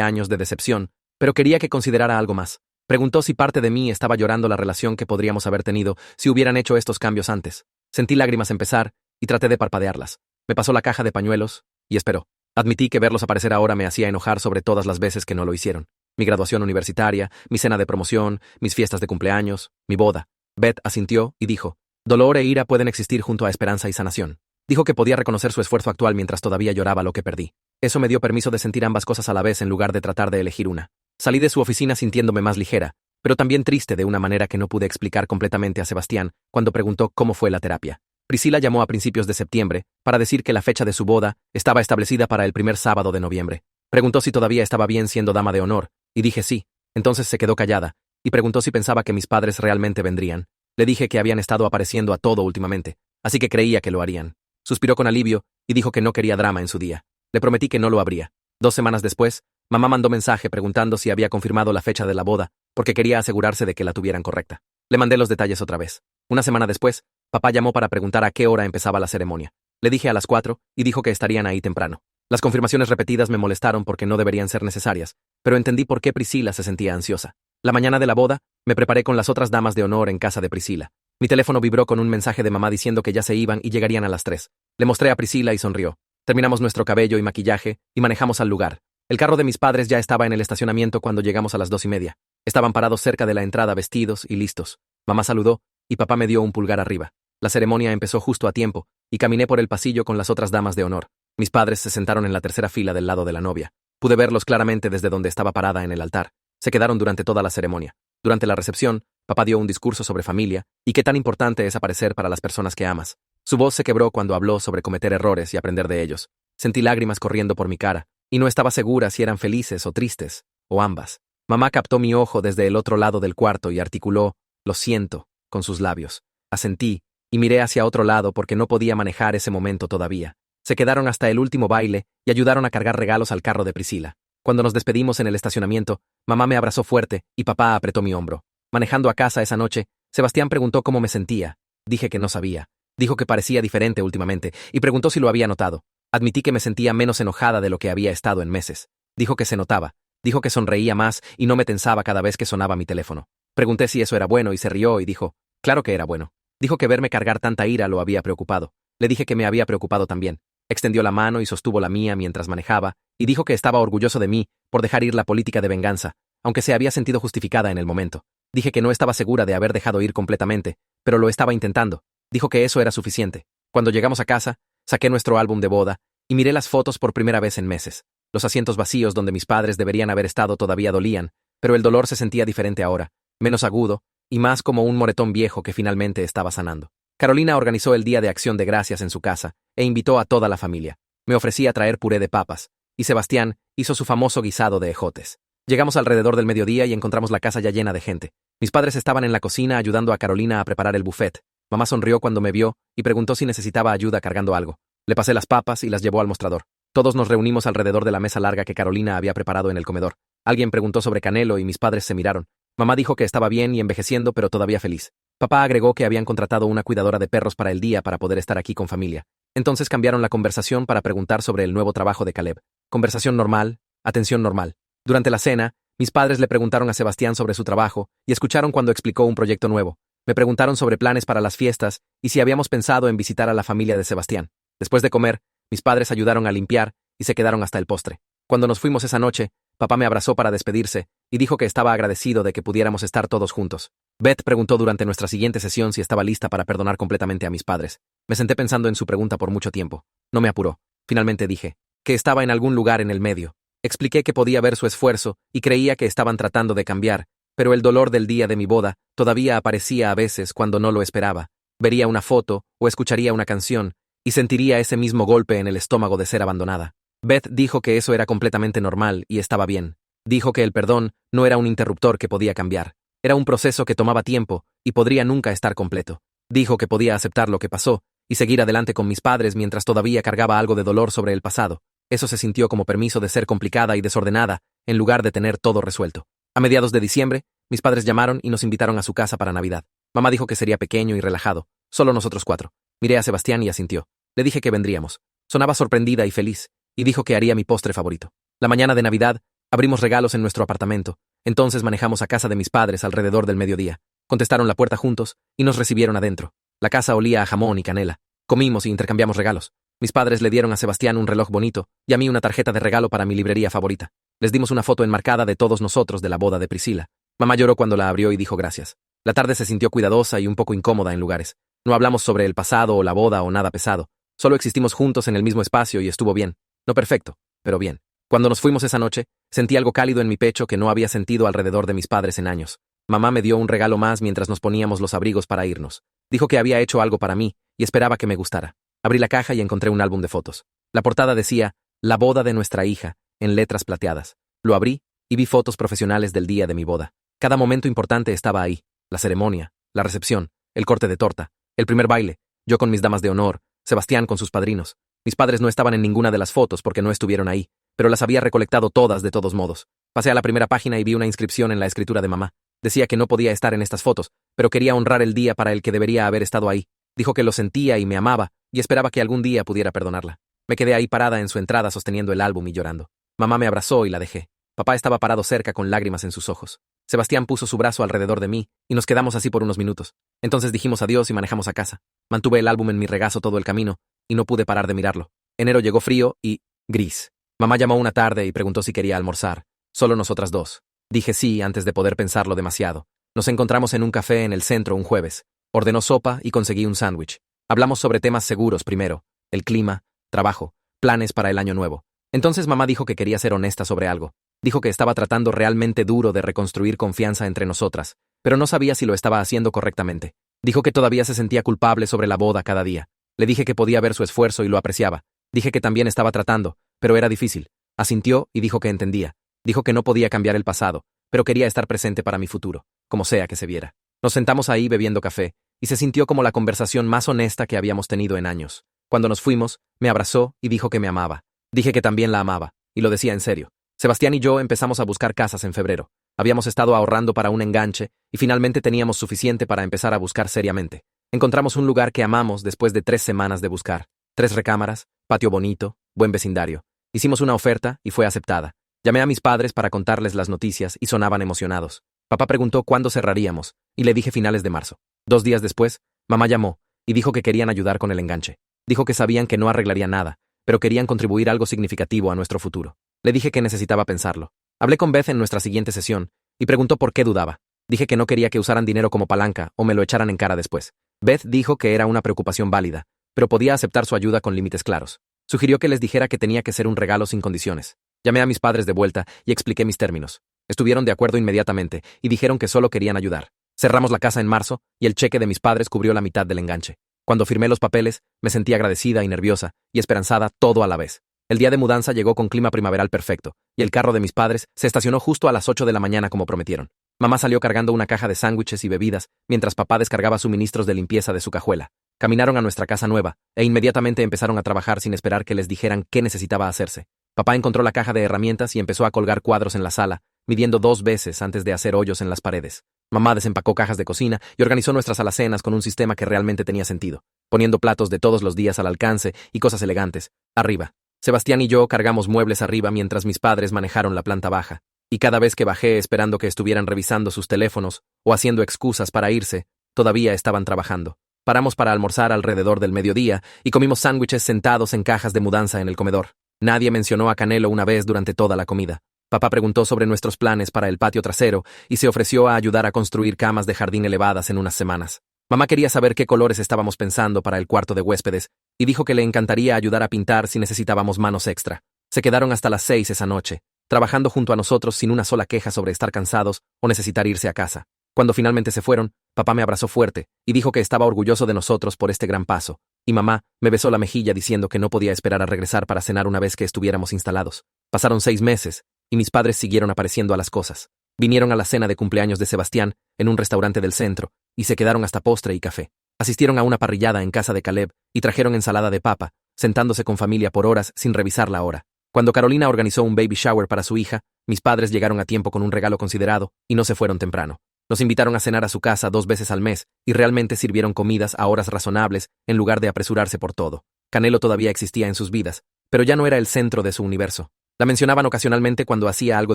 años de decepción, pero quería que considerara algo más. Preguntó si parte de mí estaba llorando la relación que podríamos haber tenido si hubieran hecho estos cambios antes. Sentí lágrimas empezar y traté de parpadearlas. Me pasó la caja de pañuelos y esperó. Admití que verlos aparecer ahora me hacía enojar sobre todas las veces que no lo hicieron. Mi graduación universitaria, mi cena de promoción, mis fiestas de cumpleaños, mi boda. Beth asintió y dijo, dolor e ira pueden existir junto a esperanza y sanación. Dijo que podía reconocer su esfuerzo actual mientras todavía lloraba lo que perdí. Eso me dio permiso de sentir ambas cosas a la vez en lugar de tratar de elegir una. Salí de su oficina sintiéndome más ligera, pero también triste de una manera que no pude explicar completamente a Sebastián cuando preguntó cómo fue la terapia. Priscila llamó a principios de septiembre para decir que la fecha de su boda estaba establecida para el primer sábado de noviembre. Preguntó si todavía estaba bien siendo dama de honor, y dije sí. Entonces se quedó callada, y preguntó si pensaba que mis padres realmente vendrían. Le dije que habían estado apareciendo a todo últimamente, así que creía que lo harían. Suspiró con alivio y dijo que no quería drama en su día. Le prometí que no lo habría. 2 semanas después, mamá mandó mensaje preguntando si había confirmado la fecha de la boda, porque quería asegurarse de que la tuvieran correcta. Le mandé los detalles otra vez. Una semana después, papá llamó para preguntar a qué hora empezaba la ceremonia. Le dije a las 4 y dijo que estarían ahí temprano. Las confirmaciones repetidas me molestaron porque no deberían ser necesarias, pero entendí por qué Priscila se sentía ansiosa. La mañana de la boda, me preparé con las otras damas de honor en casa de Priscila. Mi teléfono vibró con un mensaje de mamá diciendo que ya se iban y llegarían a las 3. Le mostré a Priscila y sonrió. Terminamos nuestro cabello y maquillaje y manejamos al lugar. El carro de mis padres ya estaba en el estacionamiento cuando llegamos a las 2:30. Estaban parados cerca de la entrada vestidos y listos. Mamá saludó y papá me dio un pulgar arriba. La ceremonia empezó justo a tiempo y caminé por el pasillo con las otras damas de honor. Mis padres se sentaron en la tercera fila del lado de la novia. Pude verlos claramente desde donde estaba parada en el altar. Se quedaron durante toda la ceremonia. Durante la recepción, papá dio un discurso sobre familia y qué tan importante es aparecer para las personas que amas. Su voz se quebró cuando habló sobre cometer errores y aprender de ellos. Sentí lágrimas corriendo por mi cara, y no estaba segura si eran felices o tristes, o ambas. Mamá captó mi ojo desde el otro lado del cuarto y articuló, lo siento, con sus labios. Asentí, y miré hacia otro lado porque no podía manejar ese momento todavía. Se quedaron hasta el último baile y ayudaron a cargar regalos al carro de Priscila. Cuando nos despedimos en el estacionamiento, mamá me abrazó fuerte y papá apretó mi hombro. Manejando a casa esa noche, Sebastián preguntó cómo me sentía. Dije que no sabía. Dijo que parecía diferente últimamente y preguntó si lo había notado. Admití que me sentía menos enojada de lo que había estado en meses. Dijo que se notaba. Dijo que sonreía más y no me tensaba cada vez que sonaba mi teléfono. Pregunté si eso era bueno y se rió y dijo, claro que era bueno. Dijo que verme cargar tanta ira lo había preocupado. Le dije que me había preocupado también. Extendió la mano y sostuvo la mía mientras manejaba, y dijo que estaba orgulloso de mí por dejar ir la política de venganza, aunque se había sentido justificada en el momento. Dije que no estaba segura de haber dejado ir completamente, pero lo estaba intentando. Dijo que eso era suficiente. Cuando llegamos a casa, saqué nuestro álbum de boda y miré las fotos por primera vez en meses. Los asientos vacíos donde mis padres deberían haber estado todavía dolían, pero el dolor se sentía diferente ahora, menos agudo y más como un moretón viejo que finalmente estaba sanando. Carolina organizó el Día de Acción de Gracias en su casa e invitó a toda la familia. Me ofrecía traer puré de papas, y Sebastián hizo su famoso guisado de ejotes. Llegamos alrededor del mediodía y encontramos la casa ya llena de gente. Mis padres estaban en la cocina ayudando a Carolina a preparar el buffet. Mamá sonrió cuando me vio y preguntó si necesitaba ayuda cargando algo. Le pasé las papas y las llevó al mostrador. Todos nos reunimos alrededor de la mesa larga que Carolina había preparado en el comedor. Alguien preguntó sobre Canelo y mis padres se miraron. Mamá dijo que estaba bien y envejeciendo, pero todavía feliz. Papá agregó que habían contratado una cuidadora de perros para el día para poder estar aquí con familia. Entonces cambiaron la conversación para preguntar sobre el nuevo trabajo de Caleb. Conversación normal, atención normal. Durante la cena, mis padres le preguntaron a Sebastián sobre su trabajo y escucharon cuando explicó un proyecto nuevo. Me preguntaron sobre planes para las fiestas y si habíamos pensado en visitar a la familia de Sebastián. Después de comer, mis padres ayudaron a limpiar y se quedaron hasta el postre. Cuando nos fuimos esa noche, papá me abrazó para despedirse y dijo que estaba agradecido de que pudiéramos estar todos juntos. Beth preguntó durante nuestra siguiente sesión si estaba lista para perdonar completamente a mis padres. Me senté pensando en su pregunta por mucho tiempo. No me apuró. Finalmente dije que estaba en algún lugar en el medio. Expliqué que podía ver su esfuerzo y creía que estaban tratando de cambiar, pero el dolor del día de mi boda todavía aparecía a veces cuando no lo esperaba. Vería una foto o escucharía una canción y sentiría ese mismo golpe en el estómago de ser abandonada. Beth dijo que eso era completamente normal y estaba bien. Dijo que el perdón no era un interruptor que podía cambiar. Era un proceso que tomaba tiempo y podría nunca estar completo. Dijo que podía aceptar lo que pasó y seguir adelante con mis padres mientras todavía cargaba algo de dolor sobre el pasado. Eso se sintió como permiso de ser complicada y desordenada, en lugar de tener todo resuelto. A mediados de diciembre, mis padres llamaron y nos invitaron a su casa para Navidad. Mamá dijo que sería pequeño y relajado, solo nosotros 4. Miré a Sebastián y asintió. Le dije que vendríamos. Sonaba sorprendida y feliz, y dijo que haría mi postre favorito. La mañana de Navidad, abrimos regalos en nuestro apartamento, entonces manejamos a casa de mis padres alrededor del mediodía. Contestaron la puerta juntos y nos recibieron adentro. La casa olía a jamón y canela. Comimos y intercambiamos regalos. Mis padres le dieron a Sebastián un reloj bonito y a mí una tarjeta de regalo para mi librería favorita. Les dimos una foto enmarcada de todos nosotros de la boda de Priscila. Mamá lloró cuando la abrió y dijo gracias. La tarde se sintió cuidadosa y un poco incómoda en lugares. No hablamos sobre el pasado o la boda o nada pesado. Solo existimos juntos en el mismo espacio y estuvo bien. No perfecto, pero bien. Cuando nos fuimos esa noche, sentí algo cálido en mi pecho que no había sentido alrededor de mis padres en años. Mamá me dio un regalo más mientras nos poníamos los abrigos para irnos. Dijo que había hecho algo para mí y esperaba que me gustara. Abrí la caja y encontré un álbum de fotos. La portada decía, La boda de nuestra hija, en letras plateadas. Lo abrí y vi fotos profesionales del día de mi boda. Cada momento importante estaba ahí. La ceremonia, la recepción, el corte de torta, el primer baile, yo con mis damas de honor, Sebastián con sus padrinos. Mis padres no estaban en ninguna de las fotos porque no estuvieron ahí, pero las había recolectado todas de todos modos. Pasé a la primera página y vi una inscripción en la escritura de mamá. Decía que no podía estar en estas fotos, pero quería honrar el día para el que debería haber estado ahí. Dijo que lo sentía y me amaba, y esperaba que algún día pudiera perdonarla. Me quedé ahí parada en su entrada sosteniendo el álbum y llorando. Mamá me abrazó y la dejé. Papá estaba parado cerca con lágrimas en sus ojos. Sebastián puso su brazo alrededor de mí, y nos quedamos así por unos minutos. Entonces dijimos adiós y manejamos a casa. Mantuve el álbum en mi regazo todo el camino, y no pude parar de mirarlo. Enero llegó frío y gris. Mamá llamó una tarde y preguntó si quería almorzar. Solo nosotras 2. Dije sí antes de poder pensarlo demasiado. Nos encontramos en un café en el centro un jueves. Ordenó sopa y conseguí un sándwich. Hablamos sobre temas seguros primero, el clima, trabajo, planes para el año nuevo. Entonces mamá dijo que quería ser honesta sobre algo. Dijo que estaba tratando realmente duro de reconstruir confianza entre nosotras, pero no sabía si lo estaba haciendo correctamente. Dijo que todavía se sentía culpable sobre la boda cada día. Le dije que podía ver su esfuerzo y lo apreciaba. Dije que también estaba tratando, pero era difícil. Asintió y dijo que entendía. Dijo que no podía cambiar el pasado, pero quería estar presente para mi futuro, como sea que se viera. Nos sentamos ahí bebiendo café, y se sintió como la conversación más honesta que habíamos tenido en años. Cuando nos fuimos, me abrazó y dijo que me amaba. Dije que también la amaba, y lo decía en serio. Sebastián y yo empezamos a buscar casas en febrero. Habíamos estado ahorrando para un enganche, y finalmente teníamos suficiente para empezar a buscar seriamente. Encontramos un lugar que amamos después de 3 semanas de buscar. 3 recámaras, patio bonito, buen vecindario. Hicimos una oferta y fue aceptada. Llamé a mis padres para contarles las noticias y sonaban emocionados. Papá preguntó cuándo cerraríamos, y le dije finales de marzo. 2 días después, mamá llamó y dijo que querían ayudar con el enganche. Dijo que sabían que no arreglaría nada, pero querían contribuir algo significativo a nuestro futuro. Le dije que necesitaba pensarlo. Hablé con Beth en nuestra siguiente sesión y preguntó por qué dudaba. Dije que no quería que usaran dinero como palanca o me lo echaran en cara después. Beth dijo que era una preocupación válida, pero podía aceptar su ayuda con límites claros. Sugirió que les dijera que tenía que ser un regalo sin condiciones. Llamé a mis padres de vuelta y expliqué mis términos. Estuvieron de acuerdo inmediatamente y dijeron que solo querían ayudar. Cerramos la casa en marzo y el cheque de mis padres cubrió la mitad del enganche. Cuando firmé los papeles, me sentí agradecida y nerviosa y esperanzada todo a la vez. El día de mudanza llegó con clima primaveral perfecto, y el carro de mis padres se estacionó justo a las 8 de la mañana como prometieron. Mamá salió cargando una caja de sándwiches y bebidas, mientras papá descargaba suministros de limpieza de su cajuela. Caminaron a nuestra casa nueva, e inmediatamente empezaron a trabajar sin esperar que les dijeran qué necesitaba hacerse. Papá encontró la caja de herramientas y empezó a colgar cuadros en la sala, midiendo 2 veces antes de hacer hoyos en las paredes. Mamá desempacó cajas de cocina y organizó nuestras alacenas con un sistema que realmente tenía sentido, poniendo platos de todos los días al alcance y cosas elegantes, arriba. Sebastián y yo cargamos muebles arriba mientras mis padres manejaron la planta baja, y cada vez que bajé esperando que estuvieran revisando sus teléfonos o haciendo excusas para irse, todavía estaban trabajando. Paramos para almorzar alrededor del mediodía y comimos sándwiches sentados en cajas de mudanza en el comedor. Nadie mencionó a Canelo una vez durante toda la comida. Papá preguntó sobre nuestros planes para el patio trasero y se ofreció a ayudar a construir camas de jardín elevadas en unas semanas. Mamá quería saber qué colores estábamos pensando para el cuarto de huéspedes y dijo que le encantaría ayudar a pintar si necesitábamos manos extra. Se quedaron hasta las 6 esa noche, trabajando junto a nosotros sin una sola queja sobre estar cansados o necesitar irse a casa. Cuando finalmente se fueron, papá me abrazó fuerte y dijo que estaba orgulloso de nosotros por este gran paso, y mamá me besó la mejilla diciendo que no podía esperar a regresar para cenar una vez que estuviéramos instalados. Pasaron 6 meses, y mis padres siguieron apareciendo a las cosas. Vinieron a la cena de cumpleaños de Sebastián en un restaurante del centro, y se quedaron hasta postre y café. Asistieron a una parrillada en casa de Caleb y trajeron ensalada de papa, sentándose con familia por horas sin revisar la hora. Cuando Carolina organizó un baby shower para su hija, mis padres llegaron a tiempo con un regalo considerado y no se fueron temprano. Nos invitaron a cenar a su casa 2 veces al mes y realmente sirvieron comidas a horas razonables en lugar de apresurarse por todo. Canelo todavía existía en sus vidas, pero ya no era el centro de su universo. La mencionaban ocasionalmente cuando hacía algo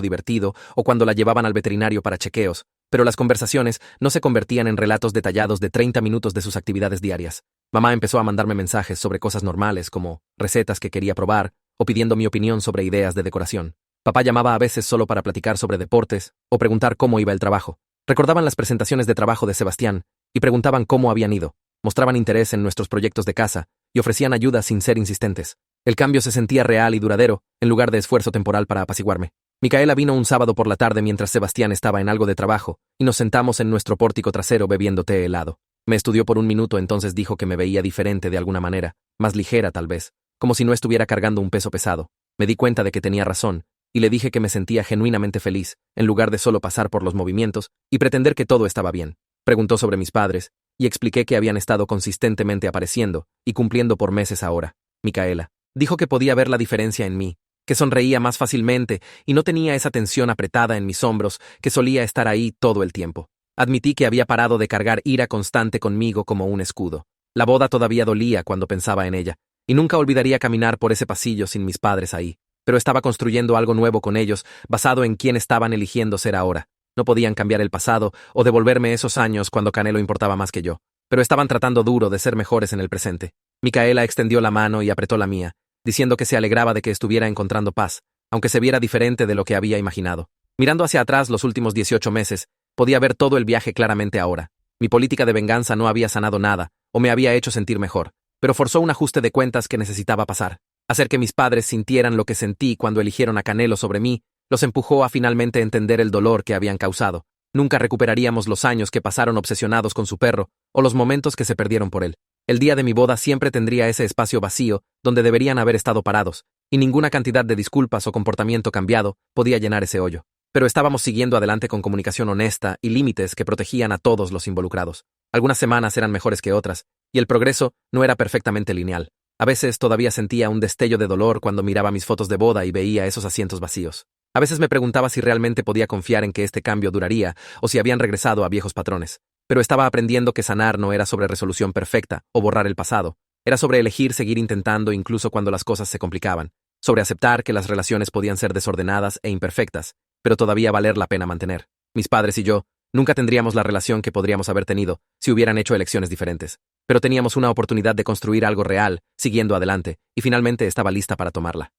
divertido o cuando la llevaban al veterinario para chequeos, pero las conversaciones no se convertían en relatos detallados de 30 minutos de sus actividades diarias. Mamá empezó a mandarme mensajes sobre cosas normales como recetas que quería probar o pidiendo mi opinión sobre ideas de decoración. Papá llamaba a veces solo para platicar sobre deportes o preguntar cómo iba el trabajo. Recordaban las presentaciones de trabajo de Sebastián y preguntaban cómo habían ido. Mostraban interés en nuestros proyectos de casa y ofrecían ayuda sin ser insistentes. El cambio se sentía real y duradero, en lugar de esfuerzo temporal para apaciguarme. Micaela vino un sábado por la tarde mientras Sebastián estaba en algo de trabajo, y nos sentamos en nuestro pórtico trasero bebiendo té helado. Me estudió por un minuto, entonces dijo que me veía diferente de alguna manera, más ligera tal vez, como si no estuviera cargando un peso pesado. Me di cuenta de que tenía razón, y le dije que me sentía genuinamente feliz, en lugar de solo pasar por los movimientos y pretender que todo estaba bien. Preguntó sobre mis padres, y expliqué que habían estado consistentemente apareciendo y cumpliendo por meses ahora. Micaela dijo que podía ver la diferencia en mí, que sonreía más fácilmente y no tenía esa tensión apretada en mis hombros que solía estar ahí todo el tiempo. Admití que había parado de cargar ira constante conmigo como un escudo. La boda todavía dolía cuando pensaba en ella, y nunca olvidaría caminar por ese pasillo sin mis padres ahí. Pero estaba construyendo algo nuevo con ellos, basado en quién estaban eligiendo ser ahora. No podían cambiar el pasado o devolverme esos años cuando Canelo importaba más que yo, pero estaban tratando duro de ser mejores en el presente. Micaela extendió la mano y apretó la mía, diciendo que se alegraba de que estuviera encontrando paz, aunque se viera diferente de lo que había imaginado. Mirando hacia atrás los últimos 18 meses, podía ver todo el viaje claramente ahora. Mi política de venganza no había sanado nada, o me había hecho sentir mejor, pero forzó un ajuste de cuentas que necesitaba pasar. Hacer que mis padres sintieran lo que sentí cuando eligieron a Canelo sobre mí, los empujó a finalmente entender el dolor que habían causado. Nunca recuperaríamos los años que pasaron obsesionados con su perro, o los momentos que se perdieron por él. El día de mi boda siempre tendría ese espacio vacío donde deberían haber estado parados, y ninguna cantidad de disculpas o comportamiento cambiado podía llenar ese hoyo. Pero estábamos siguiendo adelante con comunicación honesta y límites que protegían a todos los involucrados. Algunas semanas eran mejores que otras, y el progreso no era perfectamente lineal. A veces todavía sentía un destello de dolor cuando miraba mis fotos de boda y veía esos asientos vacíos. A veces me preguntaba si realmente podía confiar en que este cambio duraría o si habían regresado a viejos patrones. Pero estaba aprendiendo que sanar no era sobre resolución perfecta o borrar el pasado. Era sobre elegir seguir intentando incluso cuando las cosas se complicaban. Sobre aceptar que las relaciones podían ser desordenadas e imperfectas, pero todavía valer la pena mantener. Mis padres y yo nunca tendríamos la relación que podríamos haber tenido si hubieran hecho elecciones diferentes. Pero teníamos una oportunidad de construir algo real, siguiendo adelante, y finalmente estaba lista para tomarla.